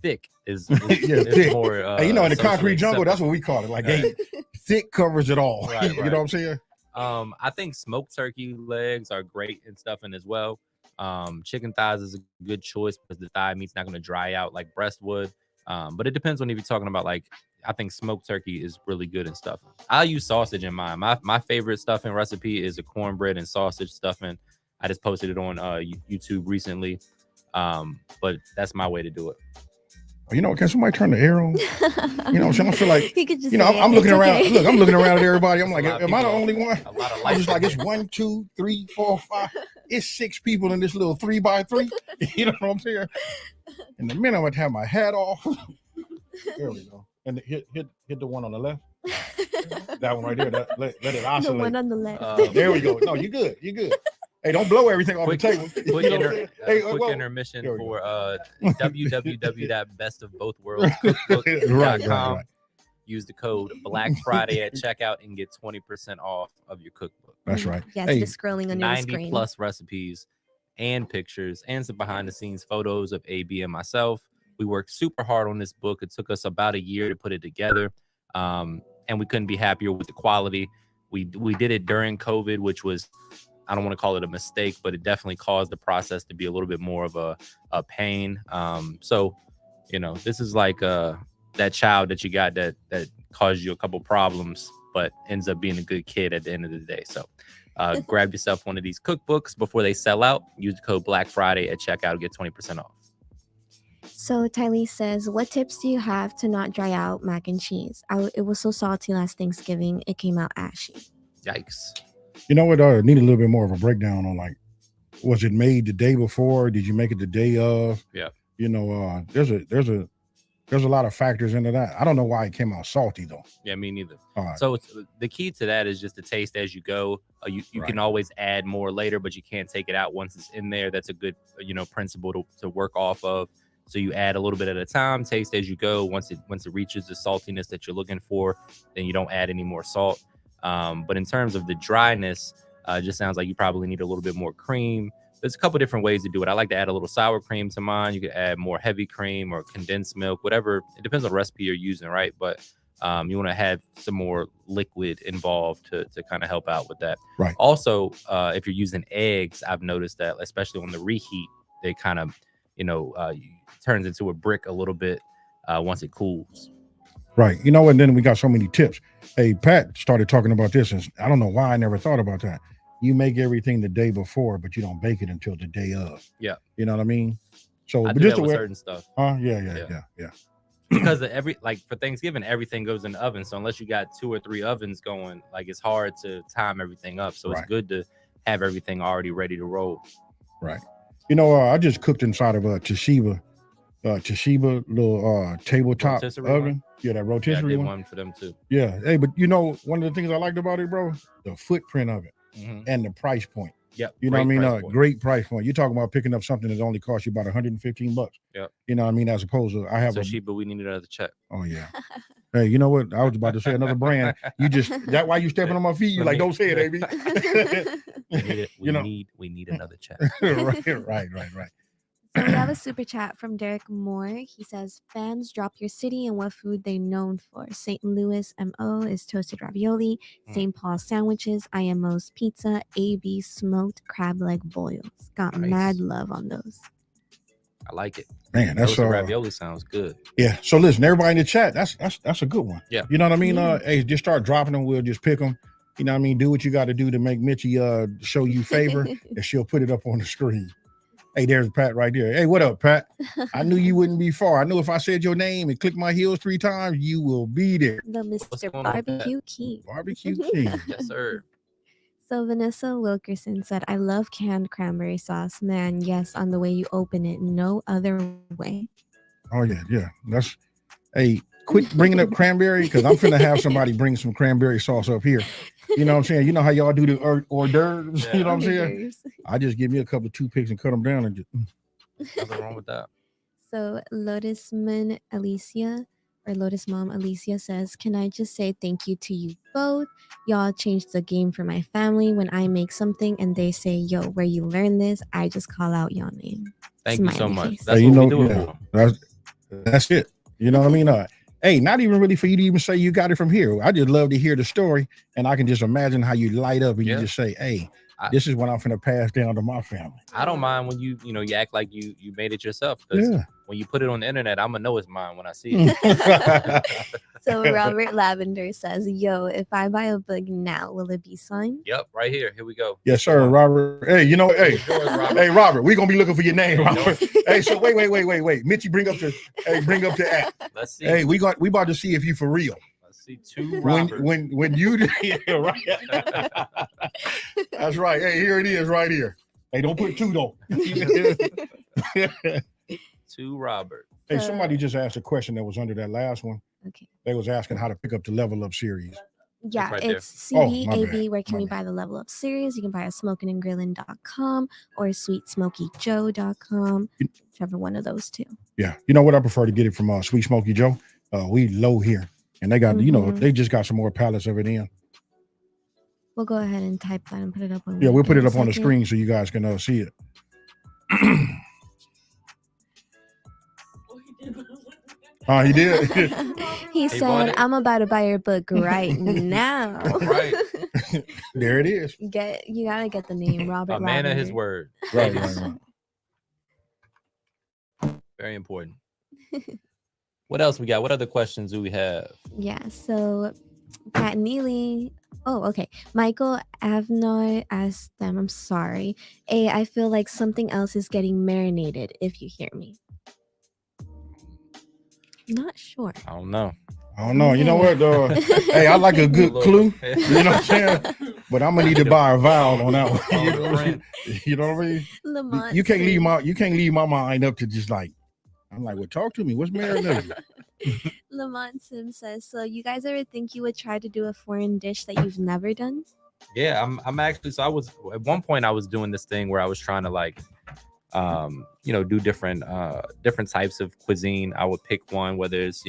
Thick is thick. More. Hey, in the concrete jungle, that's what we call it. Like, hey, thick covers it all. Right. You know what I'm saying? I think smoked turkey legs are great in stuffing as well. Chicken thighs is a good choice because the thigh meat's not going to dry out like breast would. But it depends on if you're talking about, like, I think smoked turkey is really good in stuffing. I'll use sausage in mine. My favorite stuffing recipe is a cornbread and sausage stuffing. I just posted it on YouTube recently. But that's my way to do it. Can somebody turn the air on? I'm saying? I feel like, he could just I'm looking around. Okay. Look, I'm looking around at everybody. I'm like, am I the only one? I'm just like, it's 1, 2, 3, 4, 5. It's 6 people in this little 3x3. You know what I'm saying? And the minute I would have my hat off. There we go. And hit the one on the left. That one right there. Let it oscillate. The one on the left. There we go. No, you're good. Hey, don't blow everything off the table. Quick intermission for www.bestofbothworldscookbook.com. Right. Use the code Black Friday at checkout and get 20% off of your cookbook. That's right. Yes, just scrolling under the screen. 90 plus recipes and pictures and some behind the scenes photos of AB and myself. We worked super hard on this book. It took us about a year to put it together. And we couldn't be happier with the quality. We did it during COVID, which was, I don't want to call it a mistake, but it definitely caused the process to be a little bit more of a pain. So, this is like that child that you got that caused you a couple problems, but ends up being a good kid at the end of the day. So grab yourself one of these cookbooks before they sell out. Use the code Black Friday at checkout to get 20% off. So Tylee says, what tips do you have to not dry out mac and cheese? It was so salty last Thanksgiving. It came out ashy. Yikes. You know what? I need a little bit more of a breakdown on, like, was it made the day before? Did you make it the day of? Yeah. There's a lot of factors into that. I don't know why it came out salty though. Yeah, me neither. Right. So the key to that is just to taste as you go. You right. can always add more later, but you can't take it out once it's in there. That's a good principle to work off of. So you add a little bit at a time, taste as you go. Once it reaches the saltiness that you're looking for, then you don't add any more salt. But in terms of the dryness, it just sounds like you probably need a little bit more cream. There's a couple different ways to do it. I like to add a little sour cream to mine. You could add more heavy cream or condensed milk, whatever. It depends on the recipe you're using, right? But You want to have some more liquid involved to kind of help out with that. Right. Also, if you're using eggs, I've noticed that, especially on the reheat, they kind of, turns into a brick a little bit once it cools. Right. You know, and then we got so many tips. Hey, Pat started talking about this, and I don't know why I never thought about that. You make everything the day before, but you don't bake it until the day of. Yeah. You know what I mean? So, I but do just that the with way, certain stuff. yeah. Because for Thanksgiving, everything goes in the oven. So unless you got 2 or 3 ovens going, like it's hard to time everything up. So it's good to have everything already ready to roll. Right. You know, I just cooked inside of a Toshiba little tabletop Rotisserie oven. one? Yeah, that rotisserie I did one. one for them too. Yeah. Hey, but you know, one of the things I liked about it, bro, the footprint of it and the price point. Yep. You know what I mean? Great price point. You're talking about picking up something that only costs you about $115. Yep. You know what I mean? As opposed to Toshiba, we need another check. Oh yeah. Hey, you know what? I was about to say another brand. You just that why you stepping on my feet? You like, don't say it, AB. We need another check. right. So we have a super chat from Derek Moore. He says, fans, drop your city and what food they're known for. St. Louis MO is toasted ravioli. St. Paul sandwiches. IMO's pizza. AB smoked crab leg boils. Got mad love on those. I like it. Man, that's ravioli sounds good. Yeah. So listen, everybody in the chat, that's a good one. Yeah. You know what I mean? Hey, just start dropping them. We'll just pick them. You know what I mean? Do what you got to do to make Mitchie show you favor, and she'll put it up on the screen. Hey, there's Pat right there. Hey, what up, Pat? I knew you wouldn't be far. I knew if I said your name and click my heels 3 times, you will be there. The Mr. Barbecue King. Barbecue King. Yes, sir. So Vanessa Wilkerson said, I love canned cranberry sauce. Man, yes, on the way you open it. No other way. Oh, yeah. That's, hey, quit bringing up cranberry because I'm finna have somebody bring some cranberry sauce up here. You know what I'm saying? You know how y'all do the hors d'oeuvres? Yeah. You know what I'm saying? I just give me a couple of toothpicks and cut them down and just. Nothing wrong with that. So Lotus Mom Alicia says, can I just say thank you to you both? Y'all changed the game for my family. When I make something and they say, yo, where you learn this, I just call out your name. Thank you so much. That's what we do it for. That's it. You know what I mean? Hey, not even really for you to even say you got it from here. I just love to hear the story, and I can just imagine how you light up and you just say, hey, this is what I'm finna pass down to my family. I don't mind when you act like you made it yourself, because when you put it on the internet, I'm gonna know it's mine when I see it. So Robert Lavender says, yo, if I buy a book now, will it be signed? Yep, right here. Here we go. Yes, sir, Robert. Hey, you know, hey, hey, Robert, we're gonna be looking for your name, Robert. Hey, so wait. Mitchie, bring up the app. Let's see. Hey, we about to see if you for real. Let's see 2 Roberts. When you right. That's right. Hey, here it is right here. Hey, don't put 2 though. 2 Robert. Hey, somebody just asked a question that was under that last one. Okay. They was asking how to pick up the Level Up series. Yeah, right it's CVAB. Where can you buy the Level Up series? You can buy at smokinandgrillin.com or sweetsmokyjoe.com. Whichever one of those 2. Yeah. You know what? I prefer to get it from Sweet Smoky Joe. We low here. And they got, they just got some more pallets of it in. We'll go ahead and type that and put it up on. Yeah, we'll put it up on the screen so you guys can see it. He did. He said, "I'm about to buy your book right now." Right. There it is. You gotta get the name Robert. A man of his word. Right. Very important. What else we got? What other questions do we have? Yeah. So Pat Neely. Oh, okay. Michael Avnar asked them, I'm sorry. I feel like something else is getting marinated, if you hear me. Not sure. I don't know. You know what? Hey, I like a good clue. You know what I'm saying? But I'm gonna need to buy a vowel on that one. You know what I mean? Lamont you can't leave my mind up to just like, I'm like, well, talk to me. What's marinated? Lamont Sim says, so you guys ever think you would try to do a foreign dish that you've never done? Yeah, I'm actually, so I was, at one point I was doing this thing where I was trying to like, do different types of cuisine. I would pick one, whether it's,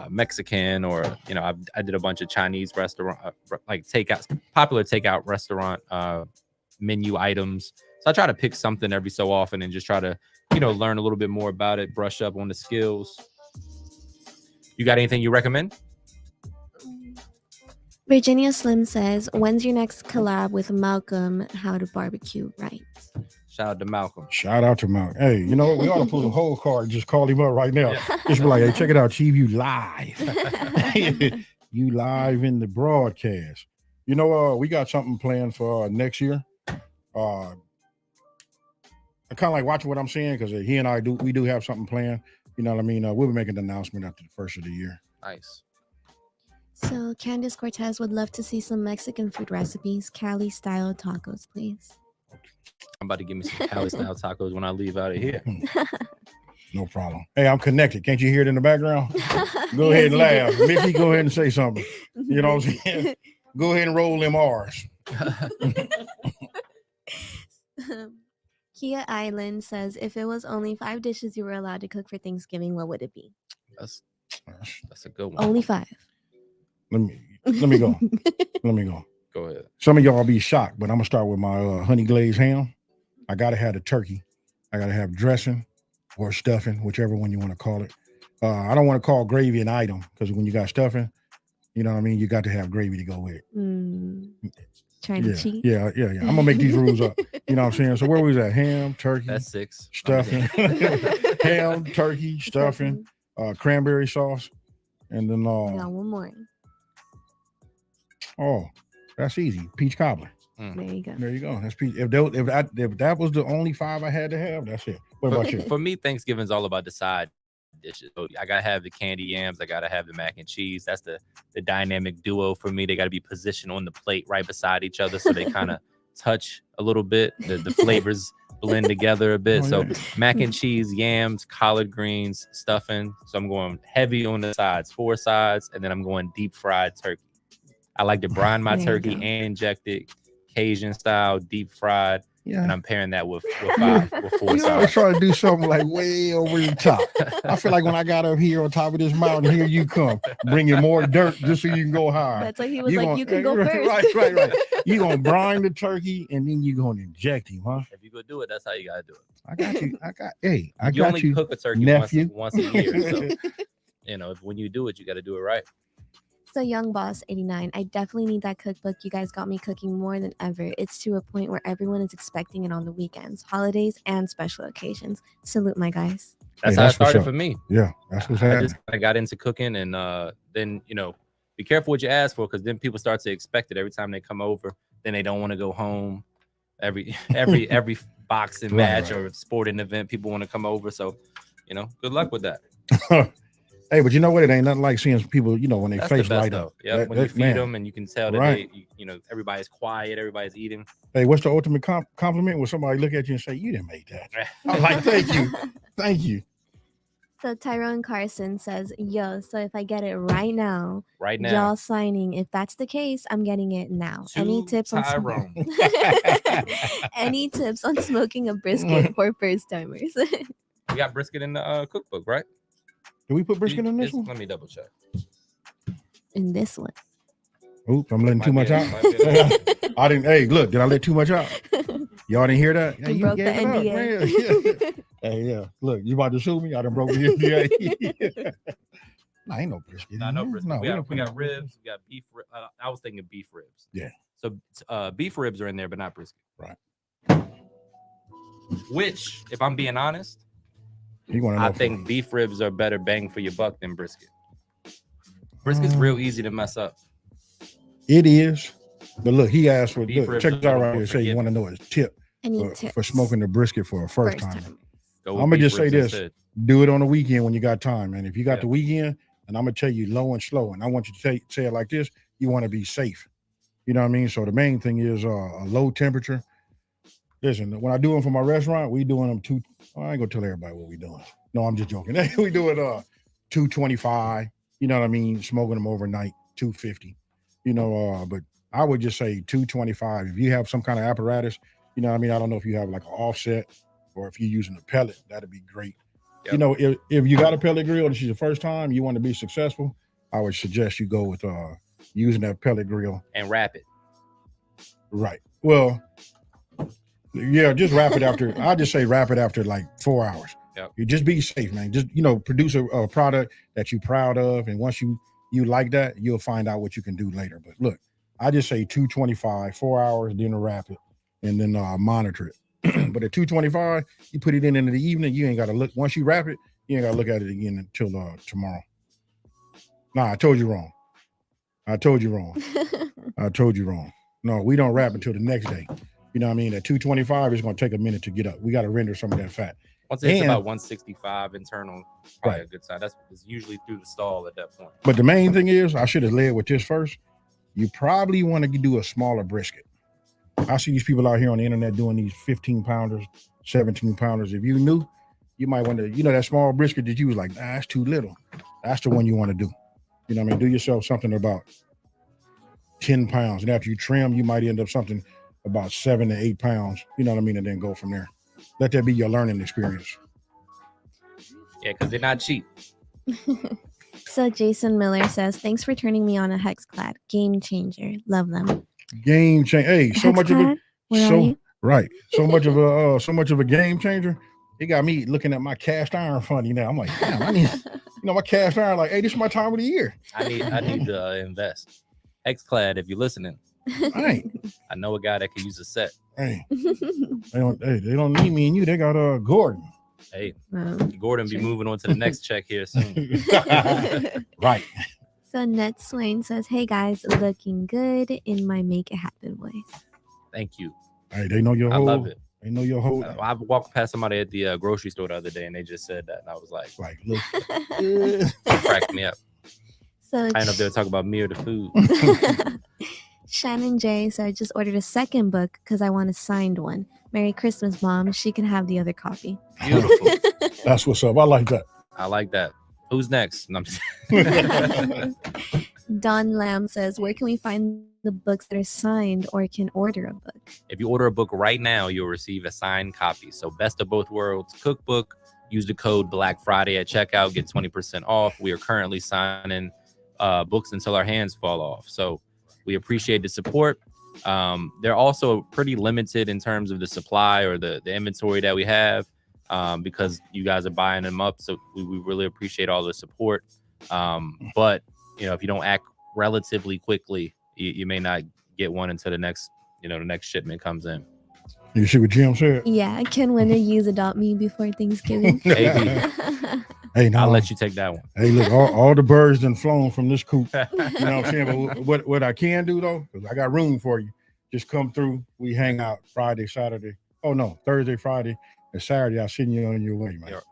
Mexican or, I did a bunch of Chinese restaurant, like popular takeout restaurant menu items. So I try to pick something every so often and just try to, learn a little bit more about it, brush up on the skills. You got anything you recommend? Virginia Slim says, "When's your next collab with Malcolm? How to barbecue right?" Shout out to Malcolm. Shout out to Malcolm. Hey, you know what? We ought to pull the whole card and just call him up right now. Just be like, hey, check it out, Chief. You live. You live in the broadcast. You know, we got something planned for next year. I kind of like watching what I'm saying because he and I we do have something planned. You know what I mean? We'll be making an announcement after the first of the year. Nice. So Candice Cortez would love to see some Mexican food recipes, Cali style tacos, please. I'm about to give me some Cali style tacos when I leave out of here. No problem. Hey, I'm connected. Can't you hear it in the background? Go ahead and laugh. Mickey, go ahead and say something. You know what I'm saying? Go ahead and roll them R's. Kia Island says, "If it was only 5 dishes you were allowed to cook for Thanksgiving, what would it be?" That's a good one. Only 5. Let me go. Let me go. Go ahead. Some of y'all be shocked, but I'm gonna start with my honey glazed ham. I gotta have the turkey. I gotta have dressing or stuffing, whichever one you want to call it. I don't want to call gravy an item because when you got stuffing, you know what I mean. You got to have gravy to go with it. Trying to cheat. Yeah. I'm gonna make these rules up. You know what I'm saying? So where was that? Ham, turkey. That's 6. Stuffing. Ham, turkey, stuffing, cranberry sauce, and then Got one more. Oh, that's easy. Peach cobbler. There you go. There you go. That's peach. If that was the only 5 I had to have, that's it. What about you? For me, Thanksgiving's all about the side dishes. So I gotta have the candy yams. I gotta have the mac and cheese. That's the dynamic duo for me. They gotta be positioned on the plate right beside each other so they kind of touch a little bit. The flavors blend together a bit. So mac and cheese, yams, collard greens, stuffing. So I'm going heavy on the sides, 4 sides, and then I'm going deep fried turkey. I like to brine my turkey and inject it Cajun style, deep fried. Yeah. And I'm pairing that with 4 sides. I was trying to do something like way over the top. I feel like when I got up here on top of this mountain, here you come, bringing more dirt just so you can go higher. That's why he was you can go first. Right. You gonna brine the turkey and then you gonna inject him, huh? If you go do it, that's how you gotta do it. I got you. I got you. Only cook a turkey nephew. once a year. So, when you do it, you got to do it right. So Young Boss 89, I definitely need that cookbook. You guys got me cooking more than ever. It's to a point where everyone is expecting it on the weekends, holidays, and special occasions. Salute, my guys. That's how it started for me. Yeah, that's what's happening. I got into cooking, and then be careful what you ask for, because then people start to expect it every time they come over. Then they don't want to go home. Every boxing match or sporting event, people want to come over. So, good luck with that. Hey, but you know what? It ain't nothing like seeing people, when they face light up. Yeah, when you feed them and you can tell that everybody's quiet, everybody's eating. Hey, what's the ultimate compliment when somebody look at you and say, "You didn't make that"? I'm like, thank you. So Tyrone Carson says, "Yo, so if I get it right now, y'all signing. If that's the case, I'm getting it now. Any tips on any tips on smoking a brisket for first timers?" We got brisket in the cookbook, right? Did we put brisket in this one? Let me double check. In this one. Oops, I'm letting too much out. I didn't. Hey, look, did I let too much out? Y'all didn't hear that? You broke the NDA. Hey, yeah. Look, you about to sue me? I done broke the NDA. Nah, ain't no brisket. No brisket. No, we got ribs. We got beef. I was thinking beef ribs. Yeah. So beef ribs are in there, but not brisket. Right. Which, if I'm being honest, I think beef ribs are better bang for your buck than brisket. Brisket's real easy to mess up. It is. But look, he asked for check this out right here. Say you want to know his tip for smoking the brisket for a first time. I'm gonna just say this: do it on the weekend when you got time, man. If you got the weekend, and I'm gonna tell you low and slow, and I want you to say it like this: you want to be safe. You know what I mean? So the main thing is a low temperature. Listen, when I do them for my restaurant, we doing them I ain't gonna tell everybody what we doing. No, I'm just joking. We do it 225. You know what I mean? Smoking them overnight, 250. But I would just say 225. If you have some kind of apparatus, you know what I mean? I don't know if you have like an offset or if you're using a pellet, that'd be great. Yep. If you got a pellet grill, this is your first time, you want to be successful, I would suggest you go with using that pellet grill. And wrap it. Right. Well, yeah, just wrap it after. I just say wrap it after like 4 hours. Yep. You just be safe, man. Just produce a product that you're proud of, and once you you like that, you'll find out what you can do later. But look, I just say 225, 4 hours, then wrap it, and then monitor it. But at 225, you put it in the evening. You ain't got to look. Once you wrap it, you ain't got to look at it again until tomorrow. Nah, I told you wrong. I told you wrong. I told you wrong. No, we don't wrap until the next day. You know what I mean? At 225, it's going to take a minute to get up. We got to render some of that fat. Once it's about 165 internal, probably a good sign. That's usually through the stall at that point. But the main thing is, I should have led with this first. You probably want to do a smaller brisket. I see these people out here on the internet doing these 15 pounders, 17 pounders. If you knew, you might want to, that small brisket that you was like, that's too little. That's the one you want to do. You know what I mean? Do yourself something about 10 pounds. And after you trim, you might end up something about 7 to 8 pounds. You know what I mean? And then go from there. Let that be your learning experience. Yeah, because they're not cheap. So Jason Miller says, thanks for turning me on a Hexclad. Game changer. Love them. Game changer. Hey, so much of it. Where are you? Right. So much of a game changer. It got me looking at my cast iron funny now. I'm like, damn, I need, my cast iron, like, hey, this is my time of the year. I need to invest. Hexclad, if you're listening. Right. I know a guy that could use a set. Hey. They don't need me and you. They got Gordon. Hey, Gordon be moving on to the next check here soon. Right. So Ned Swain says, hey guys, looking good in my make it happen voice. Thank you. Hey, they know your whole. I love it. They know your whole. I walked past somebody at the grocery store the other day, and they just said that, and I was like, look, it cracked me up. So I didn't know if they were talking about me or the food. Shannon J said, I just ordered a second book because I want a signed one. Merry Christmas, Mom. She can have the other copy. Beautiful. That's what's up. I like that. I like that. Who's next? No, I'm just... Don Lamb says, where can we find the books that are signed or can order a book? If you order a book right now, you'll receive a signed copy. So Best of Both Worlds Cookbook. Use the code Black Friday at checkout. Get 20% off. We are currently signing books until our hands fall off. So we appreciate the support. They're also pretty limited in terms of the supply or the inventory that we have because you guys are buying them up. So we really appreciate all the support. But, if you don't act relatively quickly, you may not get one until the next shipment comes in. You see what Jim said? Yeah. Can Winter use Adopt Me before Thanksgiving? Hey, no. I'll let you take that one. Hey, look, all the birds done flown from this coop. You know what I'm saying? But what I can do, though, because I got room for you, just come through. We hang out Friday, Saturday. Oh, no, Thursday, Friday, and Saturday. I'll send you on your way, man. Yep.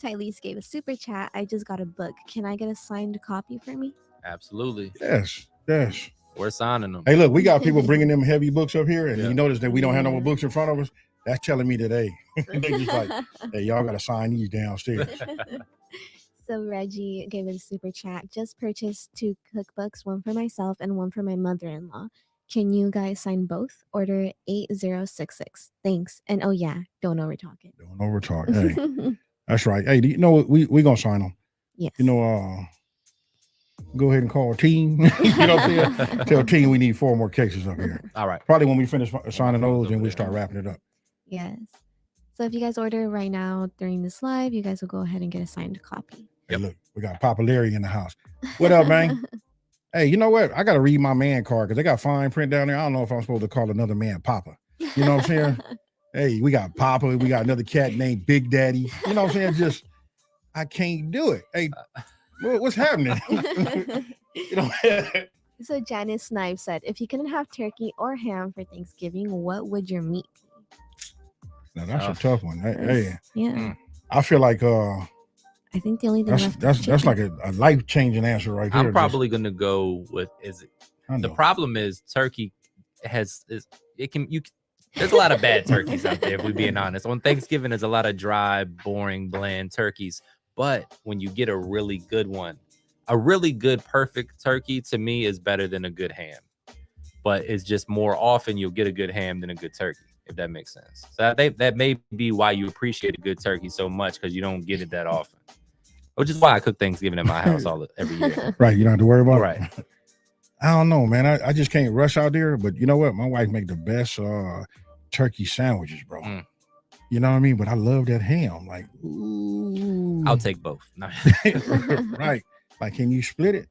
Tylese gave a super chat. I just got a book. Can I get a signed copy for me? Absolutely. Yes. We're signing them. Hey, look, we got people bringing them heavy books up here, and you notice that we don't have no more books in front of us. That's telling me that, they just like, hey, y'all got to sign these downstairs. So Reggie gave it a super chat. Just purchased 2 cookbooks, one for myself and one for my mother-in-law. Can you guys sign both? Order 8066. Thanks. And oh yeah, don't over talk it. Don't over talk. Hey, that's right. Hey, you know what? We gonna sign them. Yes. Go ahead and call a team. You know what I'm saying? Tell team we need 4 more cases up here. All right. Probably when we finish signing those, and we start wrapping it up. Yes. So if you guys order right now during this live, you guys will go ahead and get a signed copy. Hey, look, we got Papa Larry in the house. What up, man? Hey, you know what? I got to read my man card because they got fine print down there. I don't know if I'm supposed to call another man Papa. You know what I'm saying? Hey, we got Papa. We got another cat named Big Daddy. You know what I'm saying? I can't do it. Hey, what's happening? So Janice Snipes said, if you couldn't have turkey or ham for Thanksgiving, what would your meat be? Now, that's a tough one. Hey, yeah. I feel like I think the only thing that's like a life-changing answer right there. I'm probably gonna go with the problem is turkey there's a lot of bad turkeys out there, if we're being honest. On Thanksgiving, there's a lot of dry, boring, bland turkeys. But when you get a really good one, a really good, perfect turkey to me is better than a good ham. But it's just more often you'll get a good ham than a good turkey, if that makes sense. So that may be why you appreciate a good turkey so much, because you don't get it that often. Which is why I cook Thanksgiving in my house every year. Right, you don't have to worry about right. it. I don't know, man. I just can't rush out there. But you know what? My wife make the best turkey sandwiches, bro. You know what I mean? But I love that ham. Like, ooh. I'll take both. Right. Like, can you split it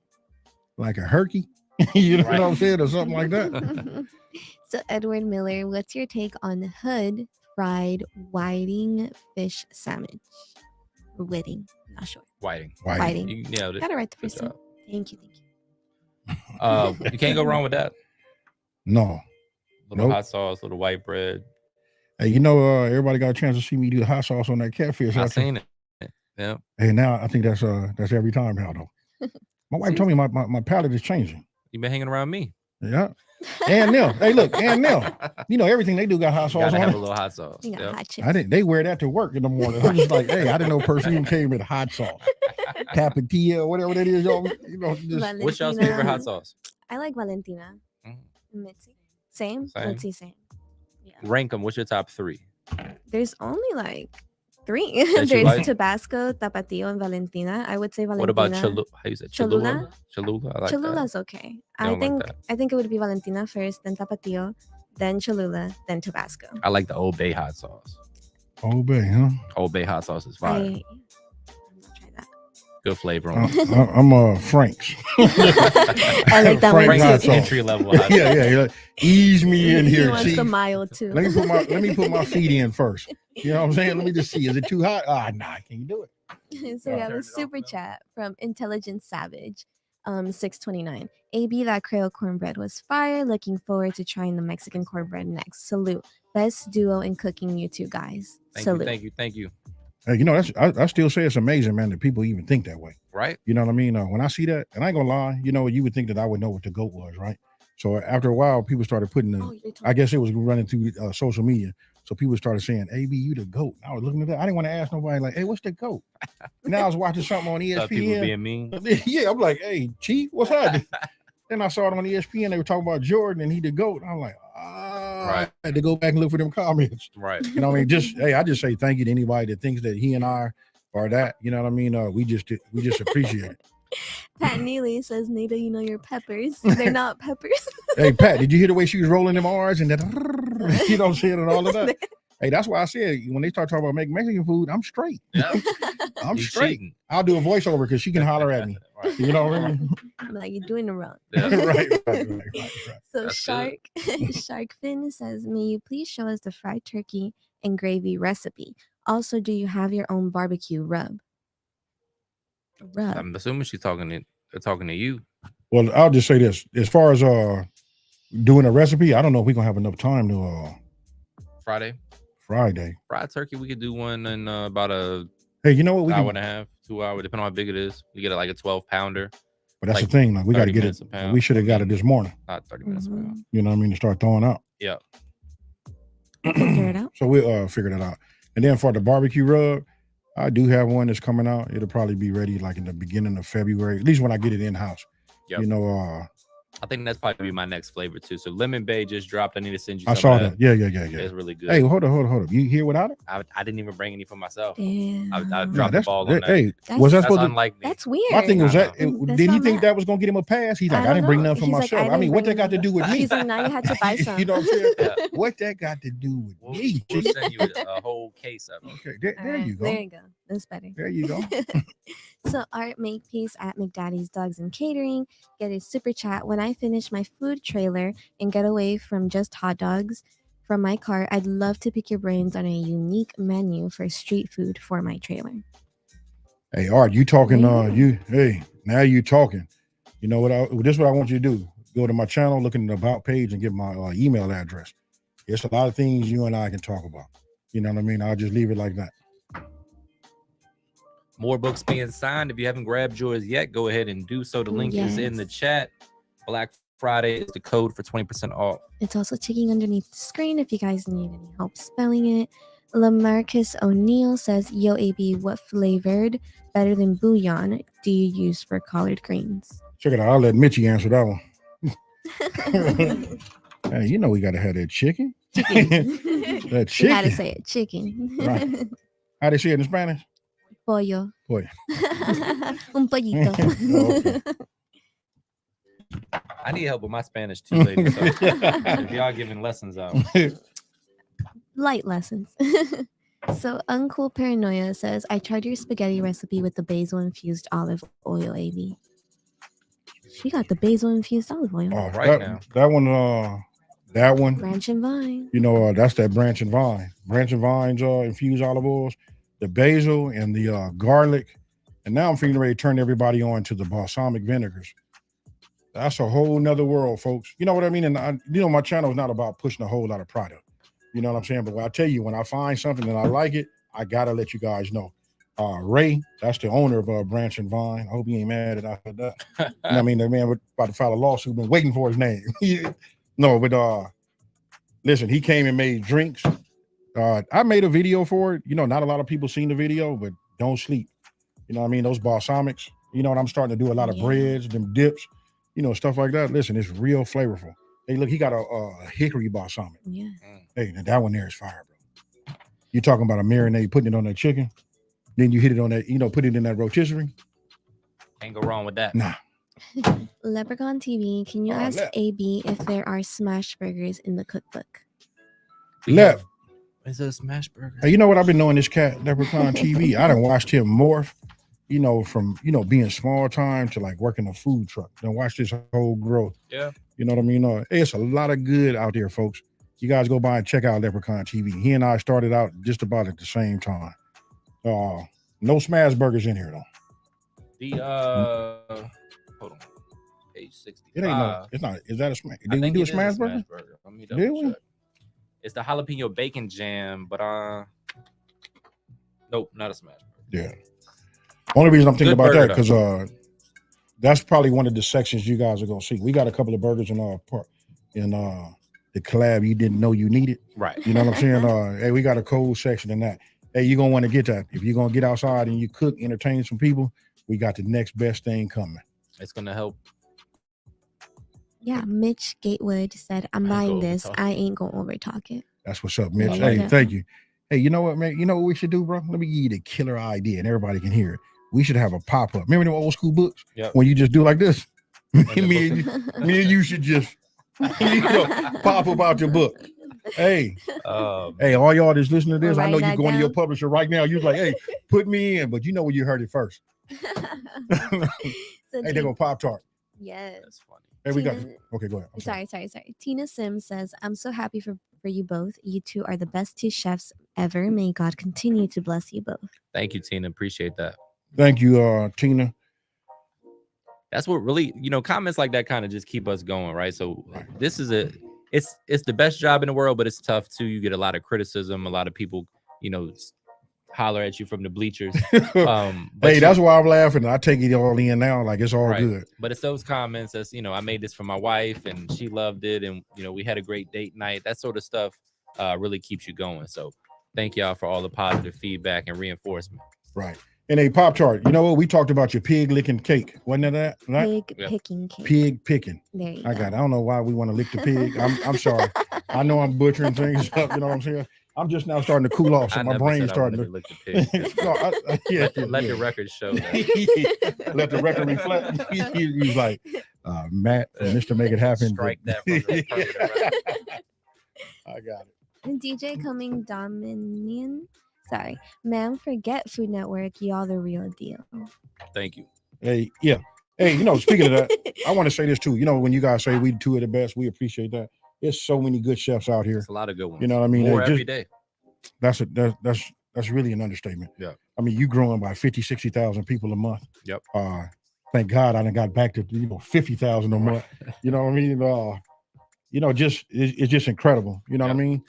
like a herky? You know what I'm saying, or something like that. So Edward Miller, what's your take on hood fried whiting fish sandwich? Or whiting, not sure. Whiting. Whiting. You nailed it. Got it right the Good first time. job. Thank you. You can't go wrong with that. No. Little Nope. hot sauce, little white bread. Hey, everybody got a chance to see me do the hot sauce on that catfish. I seen it. Yeah. Hey, now I think that's every time now though. My wife told me my palate is changing. You been hanging around me. Yeah. And them. Hey, look, and them. Everything they do got hot sauce Gotta on have it. a little hot sauce. You got Yep. hot chips. They wear that to work in the morning. I'm just like, hey, I didn't know perfume came with hot sauce. Tapatilla or whatever that is, y'all. Just, What's y'all's favorite hot sauce? I like Valentina. Mitzi. Same? Let's see, same. Yeah. Rank them. What's your top 3? There's only like 3. That you There's like? Tabasco, Tapatio, and Valentina. I would say Valentina. What about Cholula? How you say Cholula? Cholula. I like Cholula's okay. I think it would be Valentina first, then Tapatio, then Cholula, then Tabasco. I like the Old Bay hot sauce. Old Bay, huh? Old Bay hot sauce is fire. I'm gonna try that. Good flavor. I'm Frank's. I like that Frank one hot too. sauce. Entry level hot sauce. Yeah. Ease me in He here. wants See, the mild too. let me put my feet in first. You know what I'm saying? Let me just see. Is it too hot? Nah, I can't do it. So we have a super chat from Intelligent Savage, 629. AB, that Creole cornbread was fire. Looking forward to trying the Mexican cornbread next. Salute. Best duo in cooking, you two guys. Salute. Thank you. Hey, I still say it's amazing, man, that people even think that way. Right. You know what I mean? When I see that, and I ain't gonna lie, you would think that I would know what the goat was, right? So after a while, people started putting I guess it was running through social media. So people started saying, AB, you the GOAT. I was looking at that. I didn't want to ask nobody like, hey, what's the GOAT? Now I was watching something on ESPN. People being mean. Yeah, I'm like, hey, Chief, what's happening? Then I saw it on ESPN. They were talking about Jordan and he the GOAT. I'm like, right. I had to go back and look for them comments. Right. You know what I mean? I just say thank you to anybody that thinks that he and I are that. You know what I mean? We just appreciate it. Pat Neely says, Nita, you know your peppers. They're not peppers. Hey, Pat, did you hear the way she was rolling them R's and that, you know what I'm saying, and all of that? Hey, that's why I said when they start talking about making Mexican food, I'm straight. Yeah. I'm You straight. cheating. I'll do a voiceover because she can holler at me. Right. You know what I mean? I'm like, you're doing it wrong. Yeah. right. So That's Shark Fin says, may you please show us the fried turkey and gravy recipe? Also, do you have your own barbecue rub? I'm assuming she's talking to you. Well, I'll just say this. As far as doing a recipe, I don't know if we're gonna have enough time to Friday. Fried turkey, we could do one in about a Hey, you know what? hour and a half, 2 hours, depending on how big it is. We get it like a 12-pounder. But that's like the thing. Like, we got to 30 get it. minutes a pound. We should have got it this morning. Not 30 minutes a pound. You know what I mean? To start throwing out. Yeah. Figure it out. So we'll figure that out. And then for the barbecue rub, I do have one that's coming out. It'll probably be ready like in the beginning of February, at least when I get it in house. Yep. You know, I think that's probably my next flavor too. So Lemon Bay just dropped. I need to send you I some saw of that. Yeah. It's really good. Hey, hold up. You here without it? I didn't even bring any for myself. Damn. I dropped the ball on that. Hey, That's- was that That's supposed to? unlike me. That's weird. My thing was I that. know. That's Did he not think mad. that was gonna get him a pass? He's like, I don't didn't bring know. nothing for He's like, myself. I I mean, didn't what that bring got to do with me? He's like, now you had to buy some. You know what I'm saying? Yeah. What that got to do with me? We'll send you a whole case of them. Okay, there Alright, you go. There you go. That's better. There you go. So Art Makepeace at McDaddy's Dogs and Catering get a super chat. When I finish my food trailer and get away from just hot dogs from my car, I'd love to pick your brains on a unique menu for street food for my trailer. Hey, Art, you talking? Yeah. Now you talking. You know what? This is what I want you to do. Go to my channel, look in the about page, and get my email address. There's a lot of things you and I can talk about. You know what I mean? I'll just leave it like that. More books being signed. If you haven't grabbed yours yet, go ahead and do so. The link is in the chat. Black Friday is the code for 20% off. It's also ticking underneath the screen if you guys need any help spelling it. Lamarcus O'Neill says, Yo, AB, what flavored better than bouillon do you use for collard greens? Check it out. I'll let Mitchie answer that one. Hey, you know we got to have that chicken. Chicken. That You chicken. gotta say it. Chicken. Right. How they say it in Spanish? Pollo. Pollo. Un pollito. Okay. I need help with my Spanish too, ladies. So if y'all giving lessons out. Light lessons. So Uncool Paranoia says, I tried your spaghetti recipe with the basil infused olive oil, AB. She got the basil infused olive oil. Oh, Right now. that one. Branch and vine. You know, that's that branch and vine. Branch and vines infused olive oils, the basil and the garlic. And now I'm feeling ready to turn everybody on to the balsamic vinegars. That's a whole nother world, folks. You know what I mean? And my channel is not about pushing a whole lot of product. You know what I'm saying? But I tell you, when I find something and I like it, I gotta let you guys know. Ray, that's the owner of Branch and Vine. I hope he ain't mad that I said that. You know what I mean? The man was about to file a lawsuit, been waiting for his name. No, but listen, he came and made drinks. I made a video for it. You know, not a lot of people seen the video, but don't sleep. You know what I mean? Those balsamics. You know what I'm starting to do a lot of breads, them dips, you know, stuff like that. Listen, it's real flavorful. Hey, look, he got a hickory balsamic. Yeah. Hey, that one there is fire, bro. You talking about a marinade, putting it on that chicken, then you hit it on that, you know, put it in that rotisserie. Ain't go wrong with that. Nah. Leprechaun TV, can you ask AB if there are smash burgers in the cookbook? Lep. Is it a smash burger? Hey, you know what? I've been knowing this cat, Leprechaun TV. I done watched him morph, you know, from, you know, being small time to like working a food truck. Then watch this whole growth. Yeah. You know what I mean? Hey, it's a lot of good out there, folks. You guys go by and check out Leprechaun TV. He and I started out just about at the same time. No smash burgers in here though. Hold on. Page 65. It ain't no, it's not. Is that a smash? Did we do a smash burger? Let me double check. It's the jalapeno bacon jam, but nope, not a smash burger. Yeah. Only reason I'm thinking Good about that burger, because that's probably one of the sections you guys are gonna see. We got a couple of burgers in our part in the collab you didn't know you needed. Right. You know what I'm saying? Hey, we got a cold section in that. Hey, you're gonna want to get that. If you're gonna get outside and you cook, entertain some people, we got the next best thing coming. It's gonna help. Yeah, Mitch Gatewood said, I'm buying this. I ain't gonna overtalk it. That's what's up, Mitch. Hey, thank you. Hey, you know what, man? You know what we should do, bro? Let me give you the killer idea and everybody can hear it. We should have a pop-up. Remember the old school books? Yep. When you just do like this? me and you should just pop up out your book. Hey, hey, all y'all that's listening to this, I know you're going to your publisher right now. You're like, hey, put me in, but you know where you heard it first. Hey, they're going to Pop-Tart. Yes. That's funny. Hey, we got okay, go ahead. Sorry. Tina Sims says, I'm so happy for you both. You two are the best two chefs ever. May God continue to bless you both. Thank you, Tina. Appreciate that. Thank you, Tina. That's what really, comments like that kind of just keep us going, right? So this is it's the best job in the world, but it's tough too. You get a lot of criticism, a lot of people, holler at you from the bleachers. Hey, that's why I'm laughing. I take it all in now, like it's all good. But it's those comments that's, I made this for my wife and she loved it, and we had a great date night. That sort of stuff really keeps you going. So thank y'all for all the positive feedback and reinforcement. Right. And a Pop-Tart, you know what? We talked about your pig licking cake. Wasn't it that? Right? Pig picking cake. Pig picking. There you go. I don't know why we want to lick the pig. I'm sorry. I know I'm butchering things up. You know what I'm saying? I'm just now starting to cool off. So my brain's starting to lick the pig. No, let the record show that. Let the record reflect. He's like, Matt, Mr. Make It Happen. Strike that from the record. I got it. And DJ Coming Dominion. Sorry, man, forget Food Network. Y'all the real deal. Thank you. Hey, yeah. Hey, speaking of that, I want to say this too. When you guys say we two are the best, we appreciate that. There's so many good chefs out here. It's a lot of good ones. You know what I mean? More every day. That's really an understatement. Yeah. I mean, you growing by 50, 60,000 people a month. Yep. Thank God I done got back to 50,000 a month. You know what I mean? It's just incredible. You know what I mean?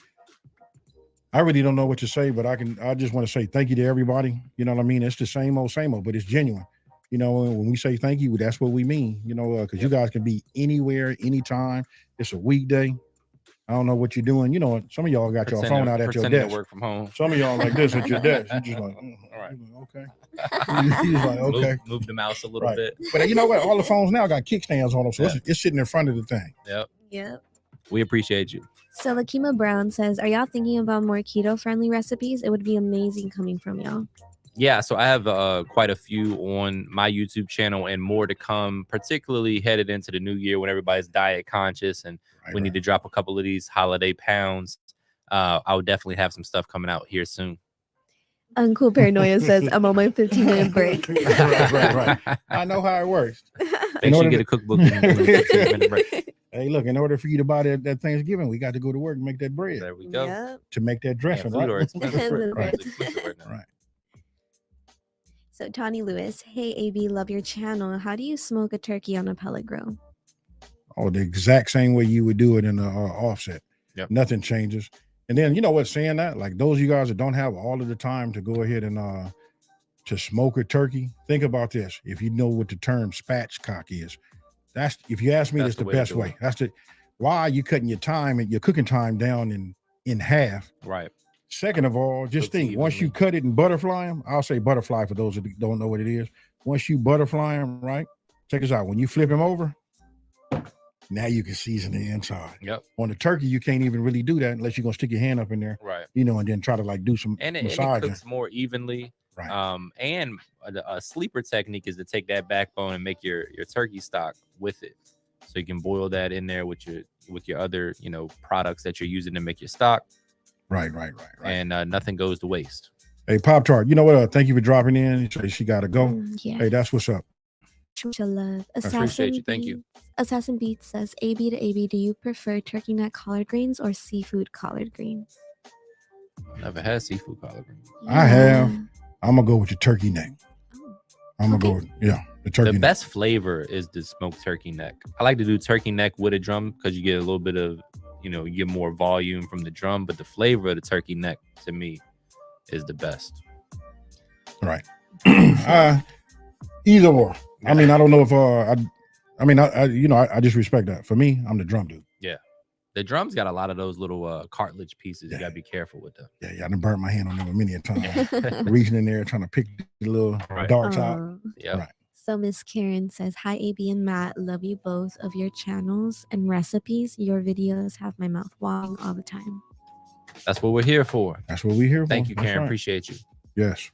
I really don't know what to say, but I just want to say thank you to everybody. You know what I mean? It's the same old, but it's genuine. When we say thank you, that's what we mean, because you guys can be anywhere, anytime. It's a weekday. I don't know what you're doing. Some of y'all got your phone out at your desk. To work from home. Some of y'all like this at your desk. You're just like, all right. Okay. He's like, okay. Move the mouse a little bit. But you know what? All the phones now got kickstands on them, so it's sitting in front of the thing. Yep. We appreciate you. So Lakima Brown says, are y'all thinking about more keto-friendly recipes? It would be amazing coming from y'all. Yeah, so I have quite a few on my YouTube channel and more to come, particularly headed into the new year when everybody's diet conscious and we need to drop a couple of these holiday pounds. I'll definitely have some stuff coming out here soon. Uncool Paranoia says, I'm on my 15-minute break. right. I know how it works. Make sure you get a cookbook in 15-minute break. Hey, look, in order for you to buy that Thanksgiving, we got to go to work and make that bread. There we go. Yep. To make that dressing, Food right? are expensive. Right. It's expensive right now. Right. So Tawny Lewis, hey AB, love your channel. How do you smoke a turkey on a pellet grill? Oh, the exact same way you would do it in the offset. Yep. Nothing changes. And then, you know what, saying that, like those of you guys that don't have all of the time to go ahead and to smoke a turkey, think about this. If you know what the term spatchcock is, that's, if you ask me, that's the best way. That's the, why are you cutting your time and your cooking time down in half? Right. Second of all, just think, once you cut it and butterfly them, I'll say butterfly for those that don't know what it is. Once you butterfly them, right? Check this out. When you flip them over, now you can season the inside. Yep. On the turkey, you can't even really do that unless you're gonna stick your hand up in there, Right. you know, and then try to like do some and it massaging. cooks more evenly. Right. And a sleeper technique is to take that backbone and make your turkey stock with it, so you can boil that in there with your other, you know, products that you're using to make your stock. Right. And nothing goes to waste. Hey, Pop Tart, you know what? Thank you for dropping in. She got to go. Yeah. Hey, that's what's up. Much love. Appreciate you. Thank you. Assassin Beats says, AB to AB, do you prefer turkey neck collard greens or seafood collard greens? Never had seafood collard greens. I have. I'm gonna go with the turkey neck. Oh, I'm gonna go with the turkey The neck. best flavor is the smoked turkey neck. I like to do turkey neck with a drum because you get a little bit of, you know, you get more volume from the drum, but the flavor of the turkey neck to me is the best. Right. Either or. I mean, I don't know if I just respect that. For me, I'm the drum dude. Yeah. The drum's got a lot of those little cartilage pieces. You gotta be careful with them. Yeah, I done burnt my hand on them many a time. Reaching in there trying to pick the little darts out. Yeah. Right. So Miss Karen says, hi AB and Matt, love you both of your channels and recipes. Your videos have my mouth watering all the time. That's what we're here for. That's what we're here for. Thank you, That's Karen. right. Appreciate you. Yes.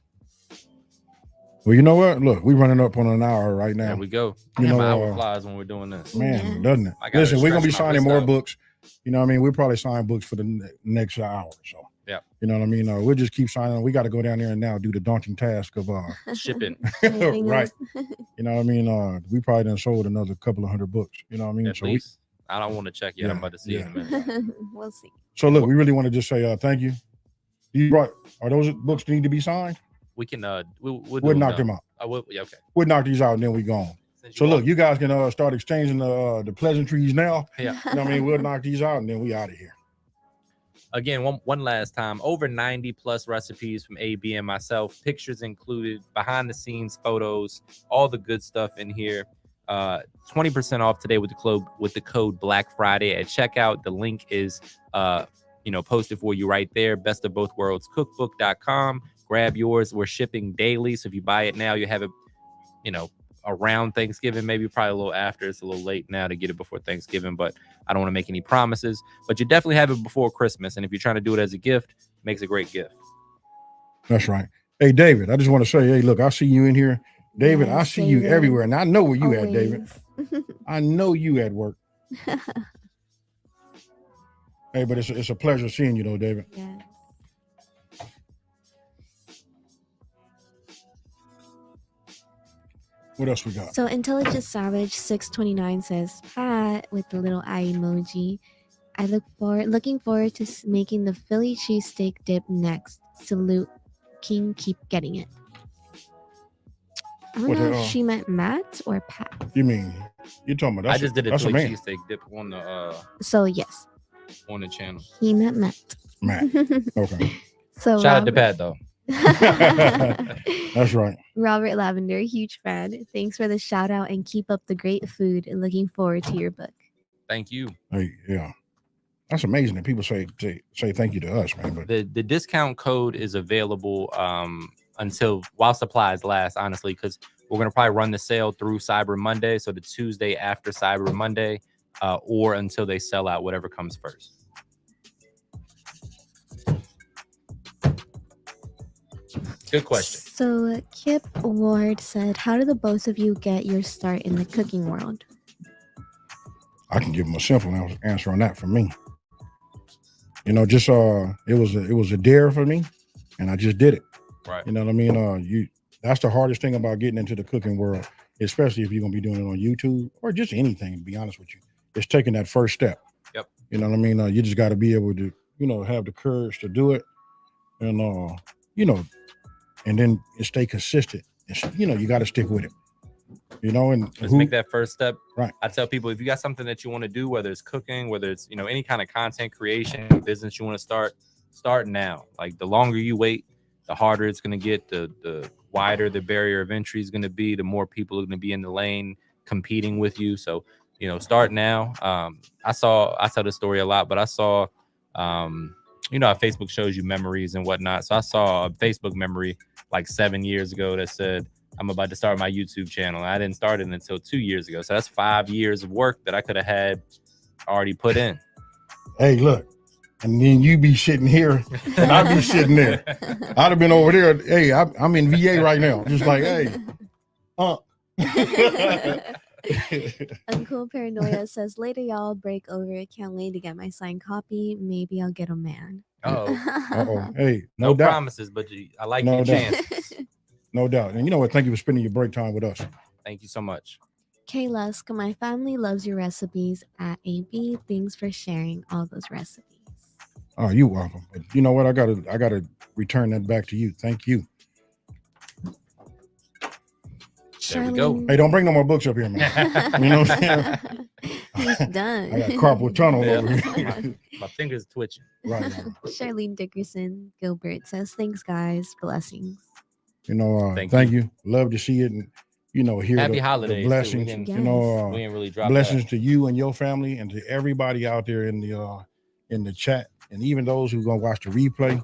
Well, you know what? Look, we're running up on an hour right now. There we go. You know, my hour flies when we're doing this. Man, doesn't it? I gotta Listen, we're gonna be stretch my signing wrist more out. books. You know what I mean? We'll probably sign books for the next hour. So yeah. You know what I mean? We'll just keep signing. We got to go down there and now do the daunting task of shipping. Right. You know what I mean? We probably done sold another couple of 100 books. You know what I mean? At least. I don't want to check yet. I'm about to see in a minute. We'll see. So look, we really want to just say thank you. Are those books need to be signed? We can we'll knock them out. Yeah, okay. We'll knock these out and then we gone. So look, you guys can start exchanging the pleasantries now. Yeah. You know what I mean? We'll knock these out and then we out of here. Again, one last time, over 90 plus recipes from AB and myself, pictures included, behind the scenes photos, all the good stuff in here. 20% off today with the code Black Friday at checkout. The link is posted for you right there. Best of Both Worlds Cookbook.com. Grab yours. We're shipping daily, so if you buy it now, you have it, around Thanksgiving, maybe probably a little after. It's a little late now to get it before Thanksgiving, but I don't want to make any promises. But you definitely have it before Christmas, and if you're trying to do it as a gift, it makes a great gift. That's right. Hey, David, I just want to say, hey, look, I see you in here. David, I see you everywhere, and I know where you at, David. I know you at work. Hey, but it's a pleasure seeing you, though, David. Yes. What else we got? So Intelligent Savage 629 says, Pat, with the little eye emoji. Looking forward to making the Philly cheesesteak dip next. Salute, King, keep getting it. I don't know if she meant Matt or Pat. You mean you're talking about? I just did a Philly cheesesteak dip on the. So yes. On the channel. He meant Matt. Matt. Okay. So shout out to Pat though. That's right. Robert Lavender, huge fan. Thanks for the shout out and keep up the great food and looking forward to your book. Thank you. Hey, yeah. That's amazing that people say thank you to us, man. But the discount code is available until while supplies last, honestly, because we're gonna probably run the sale through Cyber Monday, so the Tuesday after Cyber Monday, or until they sell out, whatever comes first. Good question. So Kip Ward said, how do the both of you get your start in the cooking world? I can give him a simple answer on that for me. Just it was a dare for me, and I just did it. Right. You know what I mean? That's the hardest thing about getting into the cooking world, especially if you're gonna be doing it on YouTube or just anything, to be honest with you. It's taking that first step. Yep. You know what I mean? You just gotta be able to, have the courage to do it and and then stay consistent. You gotta stick with it. And Let's make that first step. Right. I tell people, if you got something that you want to do, whether it's cooking, whether it's any kind of content creation business you want to start now. Like the longer you wait, the harder it's going to get, the wider the barrier of entry is going to be, the more people are going to be in the lane competing with you. So start now. I tell this story a lot, but I saw how Facebook shows you memories and whatnot. So I saw a Facebook memory like 7 years ago that said, I'm about to start my YouTube channel. I didn't start it until 2 years ago. So that's 5 years of work that I could have had already put in. Hey, look, and then you be sitting here and I be sitting there. I'd have been over there. Hey, I'm in VA right now. Just like, hey, Uncle Paranoia says, later y'all break over. Can't wait to get my signed copy. Maybe I'll get a man. Uh-oh. Hey, no doubt. Promises, but I like no your doubt. chances. No doubt. And you know what? Thank you for spending your break time with us. Thank you so much. Kay Lusk, my family loves your recipes at AB. Thanks for sharing all those recipes. Oh, you're welcome. But you know what? I gotta return that back to you. Thank you. There we go. Hey, don't bring no more books up here, man. You know what I'm saying? He's done. I got carpal tunnel over here. My fingers twitching. Right. Charlene Dickerson Gilbert says, thanks, guys. Blessings. Thank you. Love to see it and, hear Happy the holidays. blessings. Yes. We didn't really drop blessings that. to you and your family and to everybody out there in the chat and even those who are going to watch the replay.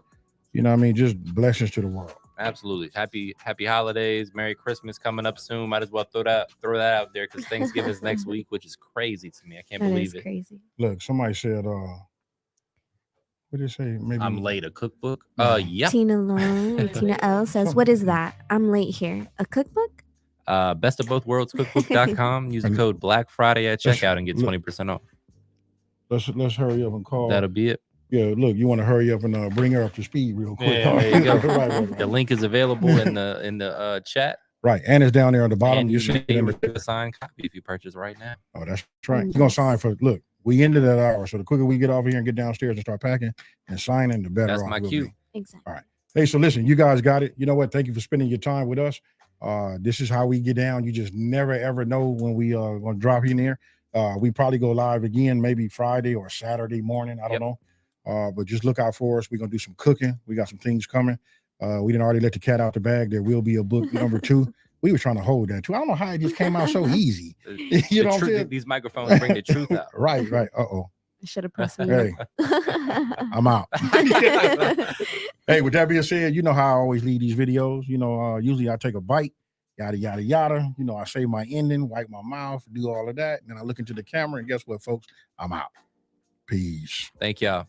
You know what I mean? Just blessings to the world. Absolutely. Happy holidays. Merry Christmas coming up soon. Might as well throw that out there because Thanksgiving is next week, which is crazy to me. I can't believe it. Crazy. Look, somebody said, what did it say? Maybe I'm late. A cookbook? Yeah. Tina Long or Tina L says, what is that? I'm late here. A cookbook? Best of Both Worlds Cookbook.com. Use the code Black Friday at checkout and get 20% off. Let's hurry up and call. That'll be it. Yeah, look, you want to hurry up and bring her up to speed real quick. Yeah, there you go. right. The link is available in the chat. Right, and it's down there on the bottom. And you can receive a signed copy if you purchase right now. Oh, that's right. You're gonna sign for. Look, we ended that hour, so the quicker we get off here and get downstairs and start packing and signing, the better. That's my cue. Exactly. All right. Hey, so listen, you guys got it. You know what? Thank you for spending your time with us. This is how we get down. You just never ever know when we gonna drop in there. We probably go live again, maybe Friday or Saturday morning. I don't know. But just look out for us. We're gonna do some cooking. We got some things coming. We didn't already let the cat out the bag. There will be a book number 2. We were trying to hold that too. I don't know how it just came out so easy. You know what I'm saying? These microphones bring the truth out. Right. Uh-oh. I should have pressed me. Hey, I'm out. Hey, with that being said, you know how I always leave these videos. Usually I take a bite, yada, yada, yada. I say my ending, wipe my mouth, do all of that. And then I look into the camera and guess what, folks? I'm out. Peace. Thank y'all.